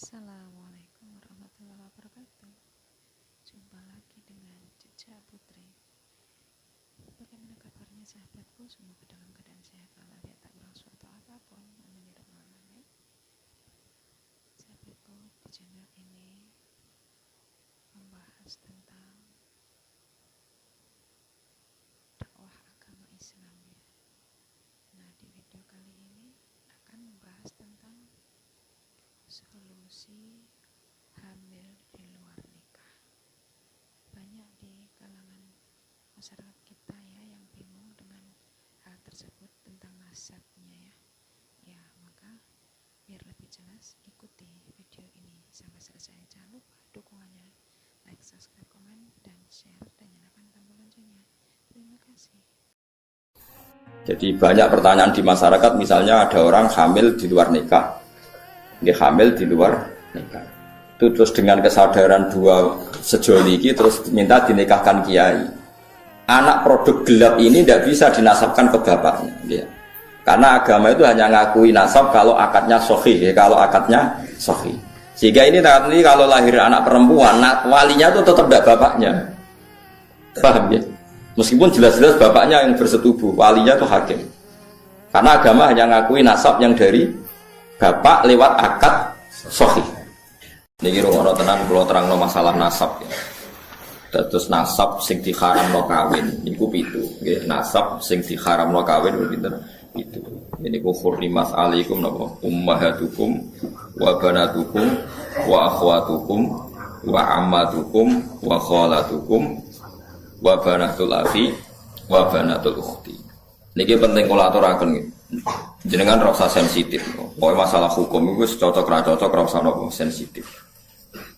Assalamualaikum warahmatullahi wabarakatuh. Jumpa lagi dengan Cica Putri. Bagaimana kabarnya sahabatku? Semoga dalam keadaan sehat walafiat tak kurang suatu apapun. Amin ya rabbal alamin. Sahabatku, di channel ini membahas tentang dakwah agama Islam ya. Nah, di video kali ini akan membahas tentang solusi hamil di luar nikah. Banyak di kalangan masyarakat kita ya yang bingung dengan hal tersebut tentang nasabnya ya. Ya, maka biar lebih jelas ikuti video ini sampai selesai. Jangan lupa dukungannya, like, subscribe, komen, dan share, dan nyalakan tombol loncengnya. Terima kasih. Jadi banyak pertanyaan di masyarakat, misalnya ada orang hamil di luar nikah. Dia hamil di luar nikah. Itu terus dengan kesadaran dua sejoli ini terus minta dinikahkan kiai. Anak produk gelap ini tidak bisa dinasabkan ke bapaknya. Ya. Karena agama itu hanya ngakui nasab kalau akadnya sahih, ya, kalau akadnya sahih. Sehingga ini nanti kalau lahir anak perempuan, walinya itu tetap tidak bapaknya. Paham ya? Meskipun jelas-jelas bapaknya yang bersetubuh, walinya itu hakim. Karena agama hanya ngakui nasab yang dari bapak lewat akad sahih. Niki rungokno tenan kula terangno masalah nasab ya. Terus nasab sing diharamno kawin niku 7. Nggih, nasab sing diharamno kawin pinten? 7. Niku hurrimat alaikum napa ummahatukum wa banatukum wa akhwatukum wa ammatukum wa khalatukum wa banatul akhi wa banatul ukhti. Niki penting kula aturaken nggih. Jenengan rasa sensitif. Pokoknya masalah hukum itu cocok ra cocok ra usah nopo sensitif.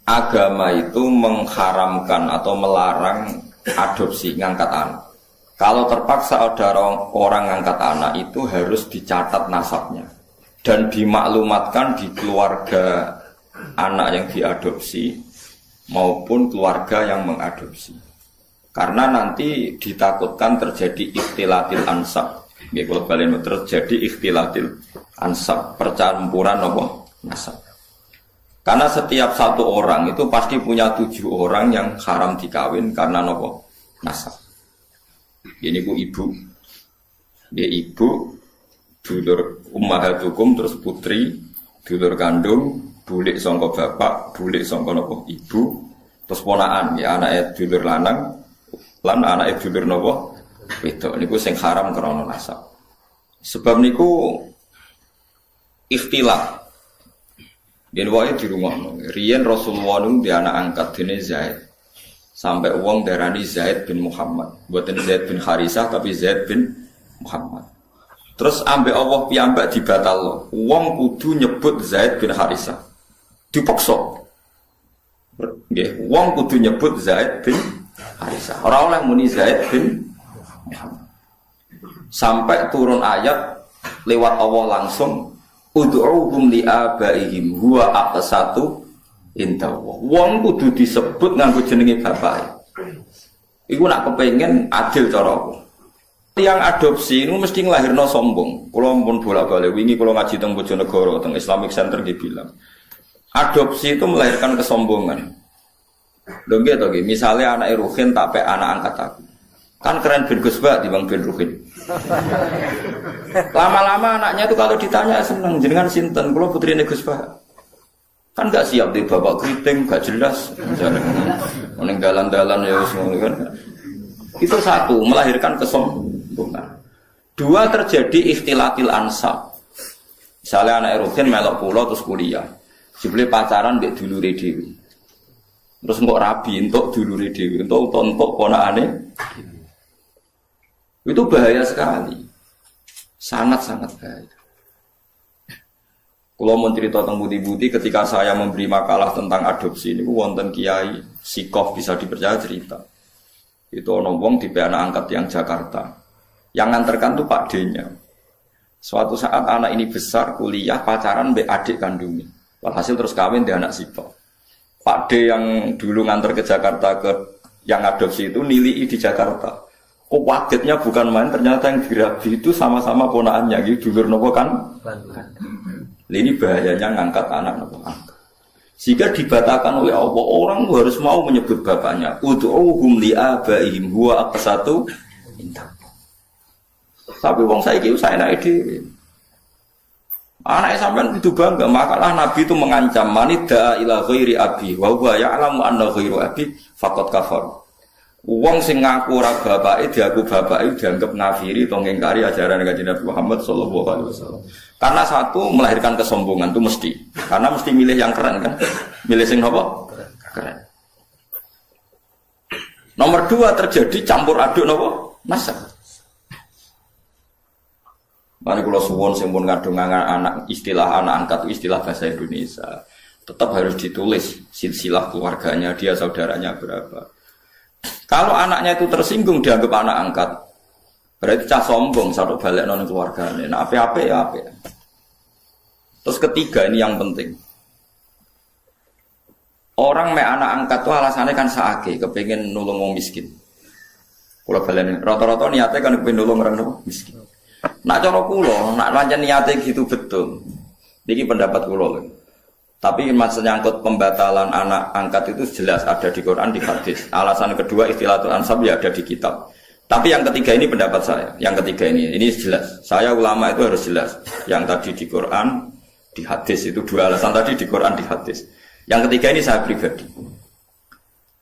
Agama itu mengharamkan atau melarang adopsi ngangkat anak. Kalau terpaksa ada orang ngangkat anak itu harus dicatat nasabnya dan dimaklumatkan di keluarga anak yang diadopsi maupun keluarga yang mengadopsi. Karena nanti ditakutkan terjadi ikhtilatil ansab. Ya, kalau kalian terjadi ikhtilatil ansab, percampuran apa nasab. Karena setiap satu orang itu pasti punya 7 orang yang haram dikawin karena apa nasab. Ini ku ibu, dia ibu, dulur ummahatukum terus putri, dulur kandung, bulik sangka bapak, bulik sangka apa ibu, terus ponaan ya anake dulur lanang, lan anake dulur napa wedok niku sing haram krana nasab. Sebab niku ikhtilaf. Yen wae dirungokno. Riyen Rasulullah niku dia anak angkat dene Zaid. Sampai wong darani Zaid bin Muhammad. Mboten Zaid bin Harisah tapi Zaid bin Muhammad. Terus ambek Allah piyambak dibatalno. Wong kudu nyebut Zaid bin Harisah. Dipaksa. Nggih, wong kudu nyebut Zaid bin Harisah. Ora oleh muni Zaid bin Muhammad. Sampai turun ayat lewat Allah langsung ud'uhum li abaihim huwa aqsatu indallahi. Wong kudu disebut nganggo jenenge bapake. Iku nak kepengin adil cara aku. Tiang adopsi itu mesti nglahirno sombong. Kula pun bolak-balik wingi kula ngaji teng Bojonegoro teng Islamic Center dibilang. Adopsi itu melahirkan kesombongan. Lho nggih to nggih, misale anake Ruhin tak pek anak angkat aku. Kan keren bin Gus Bak dibanding bin Ruhin. Lama-lama anaknya itu kalau ditanya seneng jenengan sinten, kula putrine Gus Bak. Kan gak siap di bapak keriting, gak jelas. Ning dalan-dalan ya wis ngono kan. Itu satu, melahirkan kesombongan. 2 terjadi ikhtilatil ansab. Misalnya anak Ruhin melok kula terus kuliah. Jebule pacaran mbek dulure dhewe. Terus kok rabi entuk dulure dhewe, entuk ponakane. Itu bahaya sekali. Sangat-sangat bahaya. Kalau mau cerita tentang budi-budi ketika saya memberi makalah tentang adopsi ini, wonten kiai Sikof bisa dipercaya cerita. Itu nombong di anak angkat yang Jakarta. Yang nganterkan tuh Pak D-nya. Suatu saat anak ini besar kuliah pacaran mbek adik kandungnya. Walhasil terus kawin di anak Sikof. Pak D yang dulu nganter ke Jakarta ke yang adopsi itu nilai di Jakarta. Kok wagetnya bukan main, ternyata yang dirabi itu sama-sama ponakannya gitu, dulur nopo kan? Ini bahayanya ngangkat anak nopo angkat. Sehingga dibatalkan oleh Allah. Orang harus mau menyebut bapaknya. Ud'uhum li'abaihim huwa aqsatu indah. Tapi wong saiki saya naik dhewe. Anaknya sampean itu bangga, makalah Nabi itu mengancam manida ila ghairi abi wa huwa ya'lamu anna ghairu abi faqad kafar. Wong sing ngaku ora bapake diaku bapake dianggap ngafiri atau ngingkari ajaran Kanjeng Nabi Muhammad sallallahu alaihi wasallam. Karena satu melahirkan kesombongan itu mesti. Karena mesti milih yang keren kan. Milih sing apa? Keren. Nomor dua terjadi campur aduk napa? Nasab. Mari kula suwun sing pun kadung anak istilah anak angkat istilah bahasa Indonesia. Tetap harus ditulis silsilah keluarganya, dia saudaranya berapa. Kalau anaknya itu tersinggung dianggap anak angkat, berarti cah sombong satu balik non keluarganya. Nah, apa ya apa. Terus ketiga ini yang penting. Orang me anak angkat tuh alasannya kan saake, kepengen nulung wong miskin. Kula baleni rata-rata niate kan kepengen nulung orang miskin. Nak cara kula, nak pancen niate gitu betul. Niki pendapat kula lho. Tapi maksudnya nyangkut pembatalan anak angkat itu jelas ada di Quran, di hadis. Alasan kedua istilatul ansab ya ada di kitab. Tapi yang ketiga ini pendapat saya. Yang ketiga ini jelas. Saya ulama itu harus jelas. Yang tadi di Quran, di hadis itu dua alasan tadi di Quran, di hadis. Yang ketiga ini saya pribadi.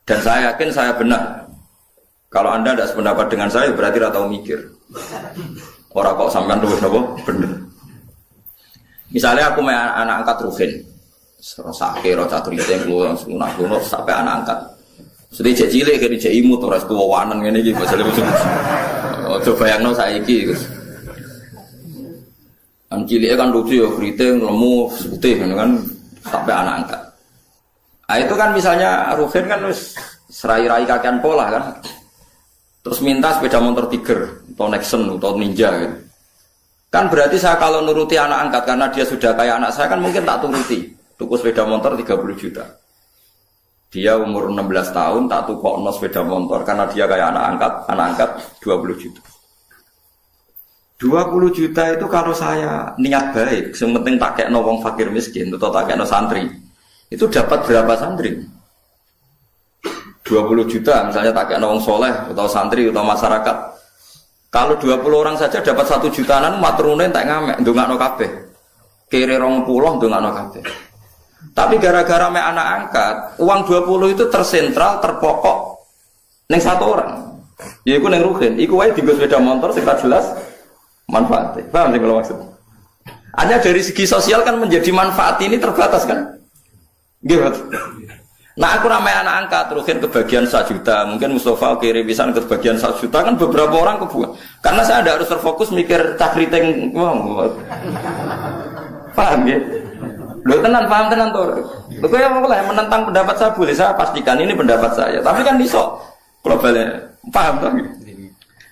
Dan saya yakin saya benar. Kalau Anda tidak sependapat dengan saya berarti tidak tahu mikir. Orang kok sampean terus napa bener. Misalnya aku main anak angkat Ruhin. Sakit, roca kriting, lunak sampai anak angkat. Sudah cek cilik, kayak cek imut, terus tua wanan ini gitu. Coba yang no saya iki. An cilik kan lucu ya, kriting, lemu, putih, kan sampai anak angkat. Nah, itu kan misalnya Ruhin kan serai-rai kakian pola kan. Terus minta sepeda motor Tiger, atau Nexon, atau Ninja gitu. Kan berarti saya kalau nuruti anak angkat karena dia sudah kayak anak saya kan mungkin tak turuti. Tuku sepeda motor 30 juta. Dia umur 16 tahun tak tukokno sepeda motor karena dia kayak anak angkat 20 juta. 20 juta itu kalau saya niat baik, yang penting tak kekno wong fakir miskin atau tak kekno santri. Itu dapat berapa santri? 20 juta misalnya tak kekno wong soleh atau santri atau masyarakat. Kalau 20 orang saja dapat 1 jutaan maturune tak ngamek ndongakno kabeh. Kere 20 ndongakno kabeh. Tapi gara-gara me anak angkat, uang 20 itu tersentral, terpokok neng satu orang. Yaiku neng Ruhin, iku wae dienggo sepeda motor sing jelas manfaatnya. Paham sing kalau maksud? Hanya dari segi sosial kan menjadi manfaat ini terbatas kan? Gitu. Nah aku namanya anak angkat, Ruhin kebagian 1 juta, mungkin Mustafa kirim pisan kebagian 1 juta kan beberapa orang kebuang. Karena saya ada harus terfokus mikir cakriteng, paham ya? Loh tenan, paham tenan tuh. Loh kaya mulai menentang pendapat saya boleh, saya pastikan ini pendapat saya. Tapi kan iso globalnya, paham tuh?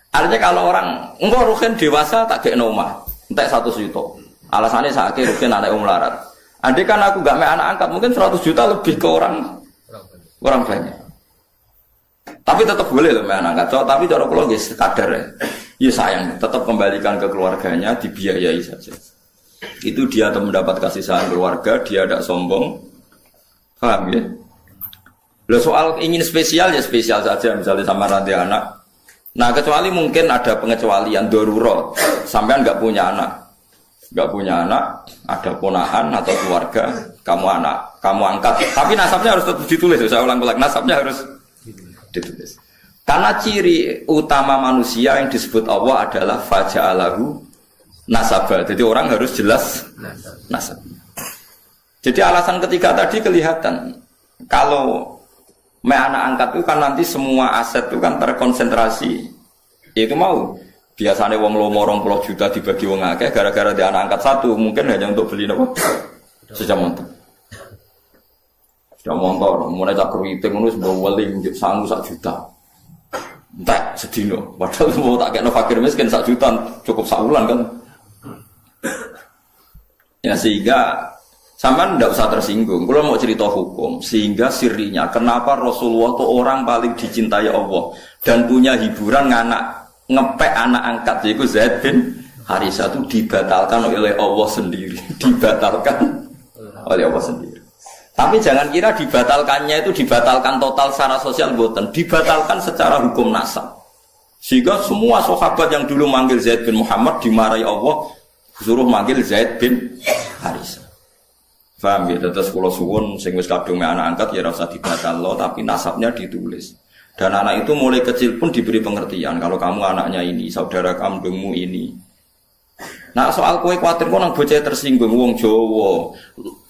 Artinya kalau orang engkau Ruhin dewasa tak kayak nomah, entek 100 juta. Alasannya saya kira Ruhin anak melarat. Andai kan aku gak main anak angkat, mungkin 100 juta lebih ke orang banyak. Tapi tetap boleh loh main anak angkat. Tapi cara pulau guys kadar ya. Ya sayang, tetap kembalikan ke keluarganya, dibiayai saja. Itu dia mendapat kasih sayang keluarga, dia tidak sombong. Paham ya? Loh soal ingin spesial ya spesial saja, misalnya sama rantai anak. Nah kecuali mungkin ada pengecualian darurat, sampean nggak punya anak, ada ponakan atau keluarga, kamu angkat. Tapi nasabnya harus tetap ditulis. Saya ulang-ulang, nasabnya harus ditulis. Karena ciri utama manusia yang disebut Allah adalah faja'alahu nasabah. Jadi orang harus jelas nasab. Jadi alasan ketiga tadi kelihatan. Kalau anak angkat itu kan nanti semua aset itu kan terkonsentrasi. Itu mau biasanya wong lomo 20 juta dibagi wong akeh gara-gara dia anak angkat satu mungkin hanya untuk beli apa? Sepeda motor. Sepeda motor mulai tak keriting ngono sembo weli njut sangu 1 juta. Entek sedino. Padahal mau tak kena fakir miskin 1 juta cukup saulan kan. Ya sehingga sampean tidak usah tersinggung. Kalau mau cerita hukum, sehingga sirinya kenapa Rasulullah itu orang paling dicintai Allah dan punya hiburan ngepek anak angkat yaitu Zaid bin Harisah itu dibatalkan oleh Allah sendiri, dibatalkan oleh Allah sendiri. Tapi jangan kira dibatalkannya itu dibatalkan total secara sosial, boten, dibatalkan secara hukum nasab. Sehingga semua sahabat yang dulu manggil Zaid bin Muhammad dimarahi Allah, suruh manggil Zaid bin Harisah. Paham ya? Terus kula suwun sing wis kadung anak angkat ya ora usah dibatalno, tapi nasabnya ditulis. Dan anak itu mulai kecil pun diberi pengertian kalau kamu anaknya ini, saudara kandungmu ini. Nah soal kowe kuwatir kok nang bocah tersinggung wong Jawa.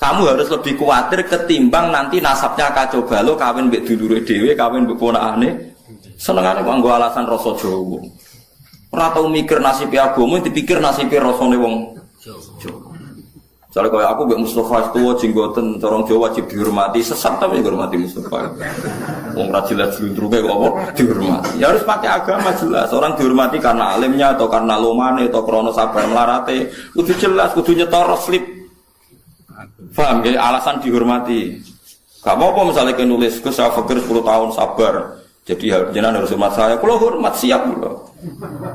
Kamu harus lebih kuwatir ketimbang nanti nasabnya kacau balau kawin mbek dulure dhewe, kawin mbek ponakane. Senengane kok nggo alasan rasa Jawa. Ora tau mikir nasib agama, dipikir nasib rasane wong Jawa. Soalnya kalau aku Mbak Mustafa itu jenggoten corong Jawa wajib dihormati, sesat tapi dihormati Mustafa. Wong ra jelas glundruke kok apa dihormati. Ya harus pakai agama jelas. Orang dihormati karena alimnya atau karena lomane atau krana sabar melarate. Kudu jelas, kudu nyetor slip. Paham ya? Alasan dihormati. Gak apa-apa misalnya kita nulis ke saya fakir 10 tahun sabar. Jadi jenengan harus hormat saya. Kalau hormat siap lho.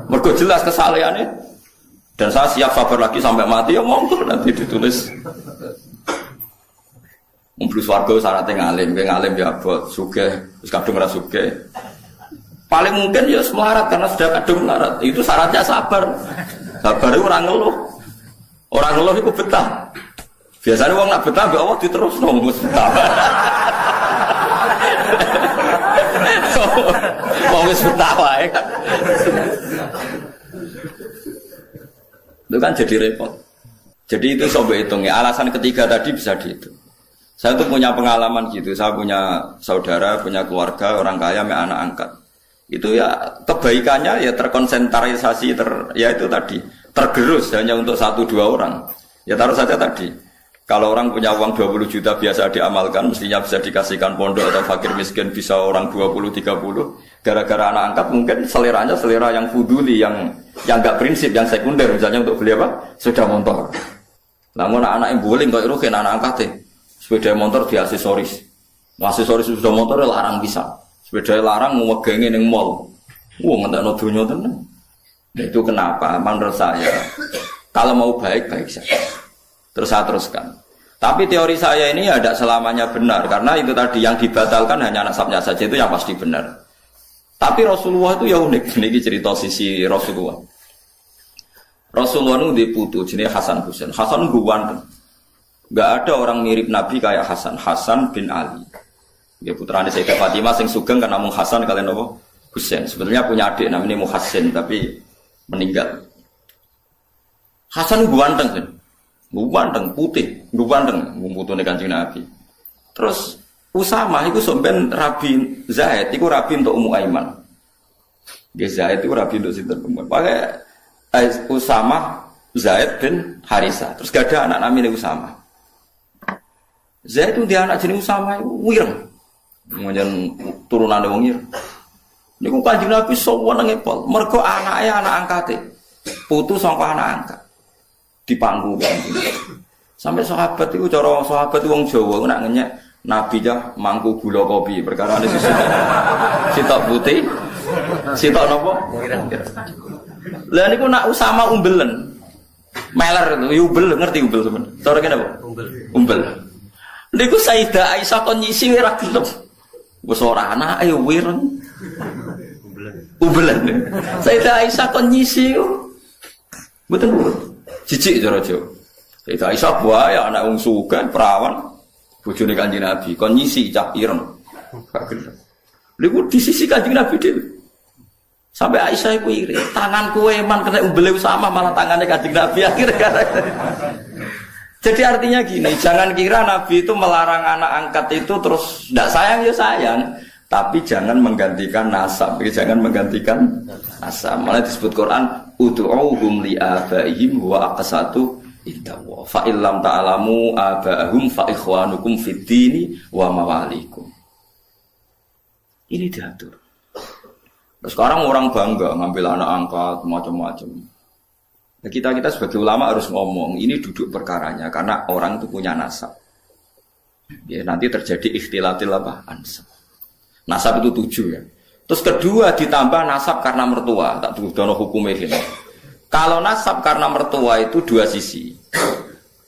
Mergo jelas kesalehannya. Dan saya siap sabar lagi sampai mati, ya monggo nanti ditulis. Mumplus warga syaratnya ngalim ya abot, sugih, terus kadung ora sugih. Paling mungkin ya melarat karena sudah kadung melarat. Itu syaratnya sabar. Sabar itu orang ngeluh. Orang ngeluh itu betah. Biasanya orang nak betah, mbak Allah diterus nunggu betah. Mau betah wae kan. Itu kan jadi repot. Jadi itu coba hitungnya. Alasan ketiga tadi bisa dihitung. Saya tuh punya pengalaman gitu. Saya punya saudara, punya keluarga, orang kaya, anak angkat. Itu ya kebaikannya ya terkonsentrasi, ya itu tadi tergerus hanya untuk 1-2 orang. Ya taruh saja tadi. Kalau orang punya uang 20 juta biasa diamalkan, mestinya bisa dikasihkan pondok atau fakir miskin bisa orang 20-30. Gara-gara anak angkat mungkin seleranya selera yang fuduli, yang enggak prinsip, yang sekunder, misalnya untuk beli apa? Sepeda motor. Namun anak yang bowling kok rugen anak angkat sepeda motor di aksesoris. Aksesoris sepeda motor larang bisa. Sepeda larang ngegenge ning mall. Wong ngentekno donya tenan. Itu kenapa? Menurut saya kalau mau baik-baik saja. Terus saya teruskan. Tapi teori saya ini ya tidak selamanya benar. Karena itu tadi yang dibatalkan hanya nasabnya saja, itu yang pasti benar. Tapi Rasulullah itu ya unik. Ini cerita sisi Rasulullah. Rasulullah itu diputu jenis Hasan Husain. Hasan ganteng. Gak ada orang mirip Nabi kayak Hasan. Hasan bin Ali. Dia putranya Sayyidah Fatimah sing sugeng kan namung Hasan kalian apa? Husain. Sebetulnya punya adik namanya Muhassin tapi meninggal. Hasan ganteng kan. Ganteng putih, ganteng putune Kanjeng Nabi. Terus Usama itu sampean Rabi Zaid, itu Rabi untuk Ummu Aiman. Dia Zaid itu Rabi untuk sinten Ummu. Pakai Usama Zaid bin Harisah. Terus gak ada anak namanya Usama. Zaid itu dia anak jenis Usama itu wireng. Kemudian turunane wong ireng. Niku Kanjeng Nabi sowan ngepol, mergo anake anak angkate. Putu saka anak angkat. Di panggung kan. Sampai sahabat itu cara sahabat wong Jawa nak ngenyek Nabi dah mangku gula kopi perkara ini sitok putih sitok napa lah niku nak Usama umbelen meler itu umbel ngerti umbel teman cara kene apa umbel niku Sayyidah Aisyah kon nyisi ora gelem wis ora anake wireng umbelen Sayyidah Aisyah kon nyisi mboten jijik cara Jawa. Sayyidah Aisyah buaya anak wong sugih perawan bojone Kanjeng Nabi kon nyisi cah ireng. Lha di sisi Kanjeng Nabi dhewe. Sampai Aisyah iku iri, tanganku eman kena umbele sama malah tangannya Kanjeng Nabi akhirnya. Jadi artinya gini, jangan kira Nabi itu melarang anak angkat itu terus ndak sayang ya sayang, tapi jangan menggantikan nasab, jangan menggantikan nasab. Malah disebut Quran ud'uuhum li abaihim wa aqsatu indallah fa illam ta'lamu abaahum fa ikhwanukum fid dini wa mawalikum. Ini diatur. Nah, sekarang orang bangga ngambil anak angkat macam-macam. Nah, kita sebagai ulama harus ngomong ini duduk perkaranya karena orang itu punya nasab. Ya, nanti terjadi ikhtilatil apa? Ansab. Nasab itu 7 ya. Terus kedua ditambah nasab karena mertua, tak dono hukumnya ini. Kalau nasab karena mertua itu 2 sisi.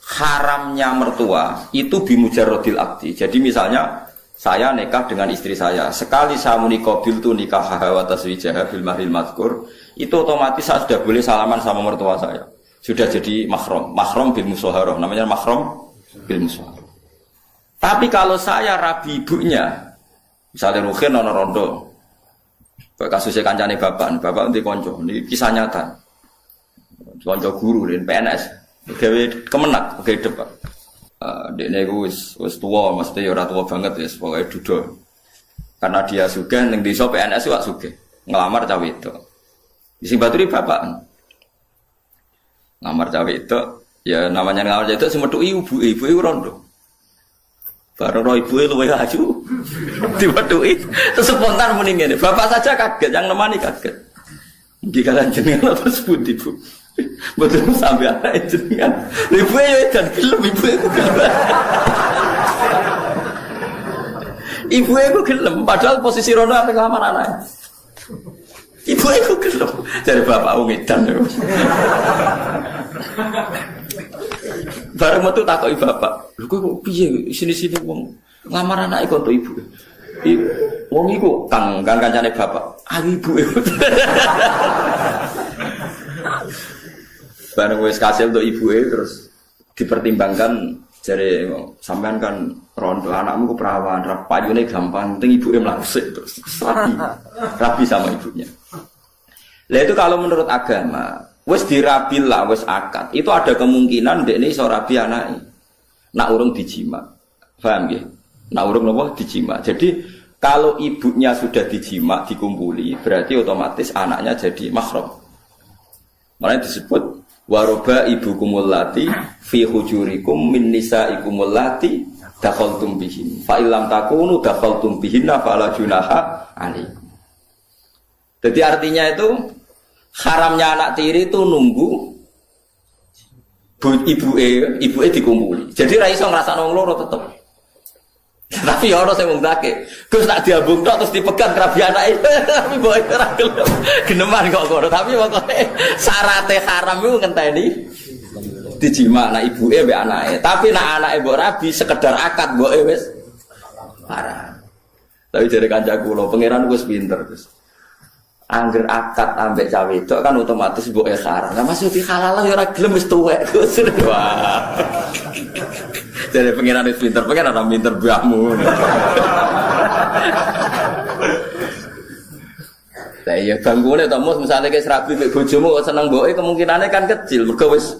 haramnya mertua itu bimujarrodil akdi. Jadi misalnya saya nikah dengan istri saya, sekali saya muni qabil tu nikah wa taswijaha bil mahril mazkur, itu otomatis saya sudah boleh salaman sama mertua saya. Sudah jadi mahram bil musyaharah, namanya mahram bil musyaharah. Tapi kalau saya rabi ibunya, misalnya Ruhin ana rondo, kasusnya kancane bapak nanti konco, ini kisah nyata. Konco guru di PNS, gawe kemenak, gawe depan. Dekne iku wis tuwa, mesti ora tuwa banget ya, pokoke duda. Karena dia sugih ning desa PNS wak sugih. Ngelamar cah wedok. Sing baturi bapak. Ngelamar cah wedok, ya namanya ngelamar cah wedok sing metuki ibu-ibu iku rondo. Bareng ro ibuke luwih aju. Diwetuki terus spontan muni ngene. Bapak saja kaget, yang nemani kaget. Nggih kalian jenengan terus pundi, Bu? Betul sampai anak jenengan. Ibu ya dan gelem ibu itu gelem. Ibu itu gelem padahal posisi rono apa ngelamar anaknya. Ibu itu gelem dari bapak ngedan. Bareng metu takoki bapak. Lho kok piye sini-sini wong ngelamar anake kok ibu. Wong iku kang kancane bapak. Ah ibu iku. Bareng wis kasil untuk ibu terus dipertimbangkan jare sampean kan rondo anakmu ku perawan, payune gampang, penting ibuke mlangsik terus rabi sama ibunya. Lah itu kalau menurut agama, wis dirabil lah, wis akad. Itu ada kemungkinan dekne iso rabi anake. Nak urung dijima. Paham nggih? Nak urung napa dijima. Jadi kalau ibunya sudah dijima, dikumpuli, berarti otomatis anaknya jadi mahram. Makanya disebut waroba ibukumul lati fi hujurikum min nisaikumul lati dakhaltum bihin fa illam takunu dakhaltum bihinna fala junaha alaikum. Jadi artinya itu haramnya anak tiri itu nunggu ibuke dikumpuli. Jadi ra iso ngrasakno wong loro tetep. Tapi ya orang saya mengtake, Gus tak diambung tok terus dipegang kerabi anak itu, tapi boy ora gelem, geneman kok ngono. Tapi pokoknya syaratnya haram itu ngenteni dijima anak ibuke mbek anake. Tapi nek anake mbok rabi sekedar akad mboke wis haram. Tapi jare kancaku lho, pangeran wis pinter Gus. Angger akad ambek cah wedok kan otomatis mboke haram. Lah maksud halal ya ora gelem wis tuwek Gus. Wah. Jadi pengiran itu pinter, pengen orang pinter buahmu. Nah iya gangguannya tamu misalnya kayak serabi kayak bojomu kok seneng boe kemungkinannya kan kecil, mereka wis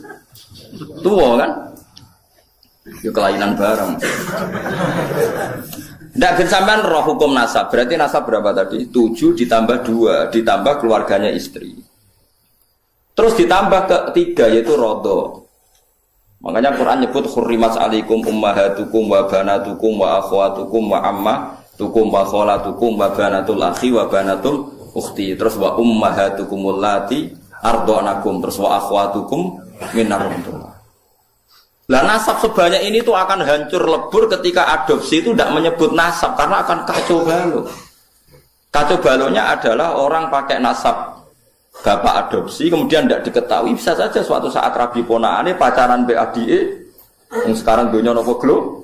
tua kan, ya kelainan bareng. Ndak sampean roh hukum nasab, berarti nasab berapa tadi? 7 ditambah 2 ditambah keluarganya istri. Terus ditambah ke 3 yaitu rodho. Makanya Quran nyebut hurrimat alaikum ummahatukum wa banatukum wa akhwatukum wa ammatukum wa kholatukum wa banatul akhi wa banatul ukhti. Terus wa ummahatukumul lati ardonakum. Terus wa akhwatukum minarumtullah. Lah nasab sebanyak ini tuh akan hancur lebur ketika adopsi itu tidak menyebut nasab karena akan kacau balau. Kacau balaunya adalah orang pakai nasab bapak adopsi kemudian tidak diketahui, bisa saja suatu saat rabi ponaane pacaran BADE yang sekarang dunia nopo glo.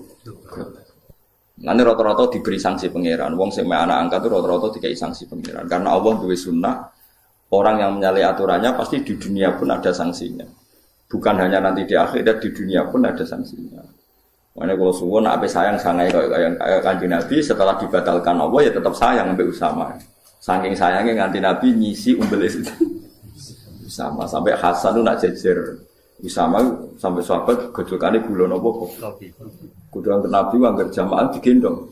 Nanti rata-rata diberi sanksi pangeran. Wong sing anak angkat itu rata-rata dikai sanksi pangeran karena Allah duwe sunnah orang yang menyalahi aturannya pasti di dunia pun ada sanksinya. Bukan hanya nanti di akhirat, di dunia pun ada sanksinya. Makanya kalau suwun ape sayang sangai kayak Kanjeng Nabi setelah dibatalkan Allah ya tetap sayang sampai Usama. Saking sayangnya nganti Nabi nyisi umbel itu Usama sampai Hasan itu nak jejer Usama sampai sahabat gojokane gula nopo kok. Kuduan ke Nabi anggar jamaah digendong.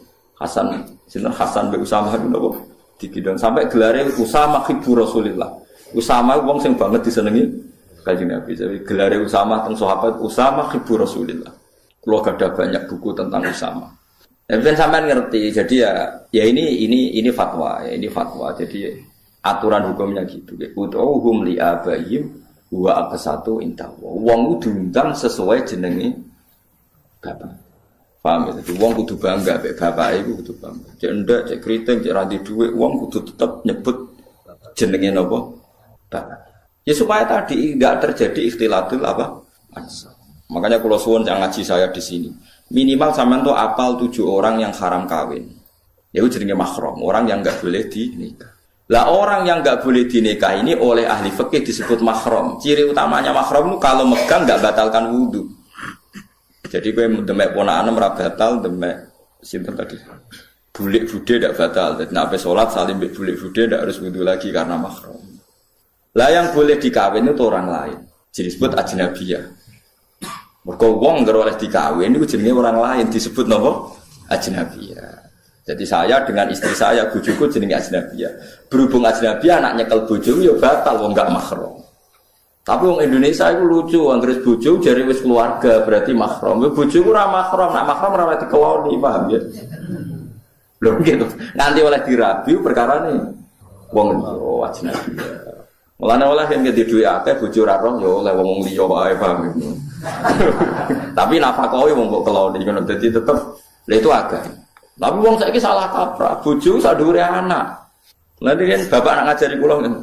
Sinten Hasan mbek Usama itu nopo digendong sampai gelare Usama hibbu Rasulillah. Usama wong sing banget disenengi Kanjeng Nabi. Jadi gelare Usama teng sahabat Usama hibbu Rasulillah. Kulo ada banyak buku tentang Usama. Mungkin sampean ngerti, jadi ya ini fatwa, ya ini fatwa. Jadi aturan hukumnya gitu. Utuhum li abaihim wa aqsatu intahu. Wong diundang sesuai jenenge bapak. Paham ya? Jadi wong kudu bangga mek bapake iku kudu bangga. Cek ndak, cek kriting, cek ra duwe wong kudu tetep nyebut jenenge napa? Bapak. Ya supaya tadi enggak terjadi ikhtilatul apa? Ansab. Makanya kalau suwun yang ngaji saya di sini, minimal sampean tuh apal 7 orang yang haram kawin. Ya itu jenenge mahram, orang yang enggak boleh dinikah. Lah orang yang enggak boleh dinikah ini oleh ahli fikih disebut mahram. Ciri utamanya mahram itu kalau megang enggak batalkan wudu. Jadi kowe demek ponakane ora batal, demek sinten tadi. Bulik bude tidak batal. Jadi nak sholat salim bulik bude tidak harus wudu lagi karena mahram. Lah yang boleh dikawin itu orang lain. Jadi disebut ajnabiyah. Mergo wong ngger oleh dikawin itu jenenge orang lain disebut napa? Ajnabiyah. Jadi saya dengan istri saya bojoku jenenge ajnabiyah. Berhubung ajnabiyah anak nyekel bojo ya batal wong enggak mahram. Tapi wong Indonesia itu lucu, anggere bojo jare wis keluarga berarti mahram. Bojoku ora mahram, nak mahram ora dikeloni, paham ya? Lho gitu. Nanti oleh dirabi perkara nih wong ajnabiyah. Mulane oleh yang gede duwe akeh bojo ora roh ya oleh wong liya wae paham. Tapi nafakohe wong kok keloni ngono dadi tetep lha itu agak. Tapi wong saiki salah kaprah, bojo sak dhuwure anak. Lah kan bapak nak ngajari kula ngene.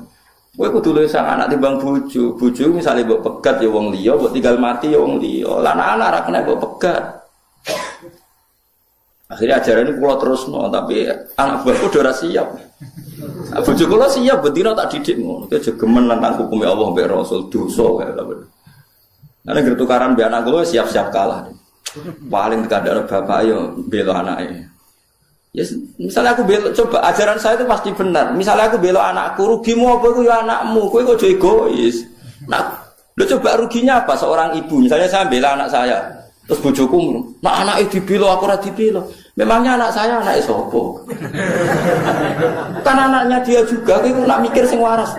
Kowe kudu luwih sang anak timbang bojo. Bojo misale mbok pegat ya wong liya, mbok tinggal mati ya wong liya. Lah anak ora kena mbok pegat. Akhirnya ajaran ini kula terusno, tapi anak buahku udah siap. Bojo kula siap bendina tak didik ngono. Ki aja gemen nentang hukum Allah mbek Rasul dosa kae lho. Nek gertukaran mbek anak kula siap-siap kalah. Paling kadang bapak yo bela anake. Ya, misalnya aku belok, coba ajaran saya itu pasti benar. Misalnya aku belok anakku, rugimu apa itu ya anakmu, kowe kok egois. Nah, lo coba ruginya apa seorang ibu? Misalnya saya bela anak saya, terus bojoku, nah anak itu dibelo, aku ora dibelo. Memangnya anak saya anak sopo? Kan anaknya dia juga, kowe nak mikir sing waras.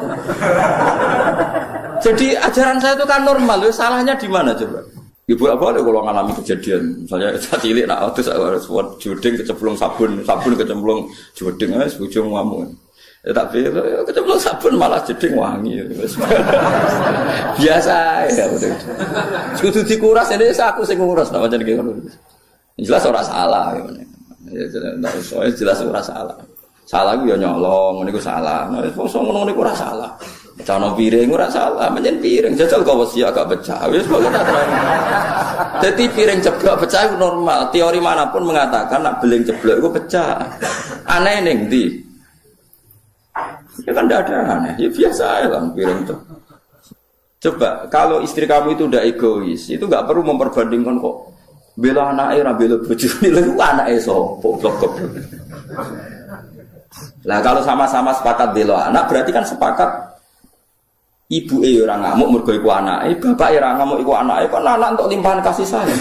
Jadi ajaran saya itu kan normal, lo salahnya di mana coba? Ibu apa ada kalau ngalami kejadian, misalnya cilik nak terus harus buat jodeng kecemplung sabun kecemplung jodeng, sebujung ngamu. Ya tapi kecemplung sabun malah jodeng wangi. Biasa ya udah. Kudu dikuras ini aku sing nguras nak macam gitu. Jelas ora salah gimana. Ya jelas ora salah. Salah gue ya nyolong, ini gue salah. Nah, ngono ini gue ora salah. Cano piring ora salah, menjen piring jajal kau wesi agak pecah. Wis kok tak terang. Jadi piring ceblok pecah itu normal. Teori manapun mengatakan nak beling ceblok itu pecah. Aneh ning ndi? Ya kan tidak ada aneh. Ya biasa lah piring itu. Coba kalau istri kamu itu udah egois, itu nggak perlu memperbandingkan kok. Bela anaknya, bela bojone, lha anake sapa blok. Lah kalau sama-sama sepakat bela anak berarti kan sepakat ibu orang ngamuk mergo iku anake, bapak ora ngamuk iku anake, kan anak untuk limpahan kasih sayang.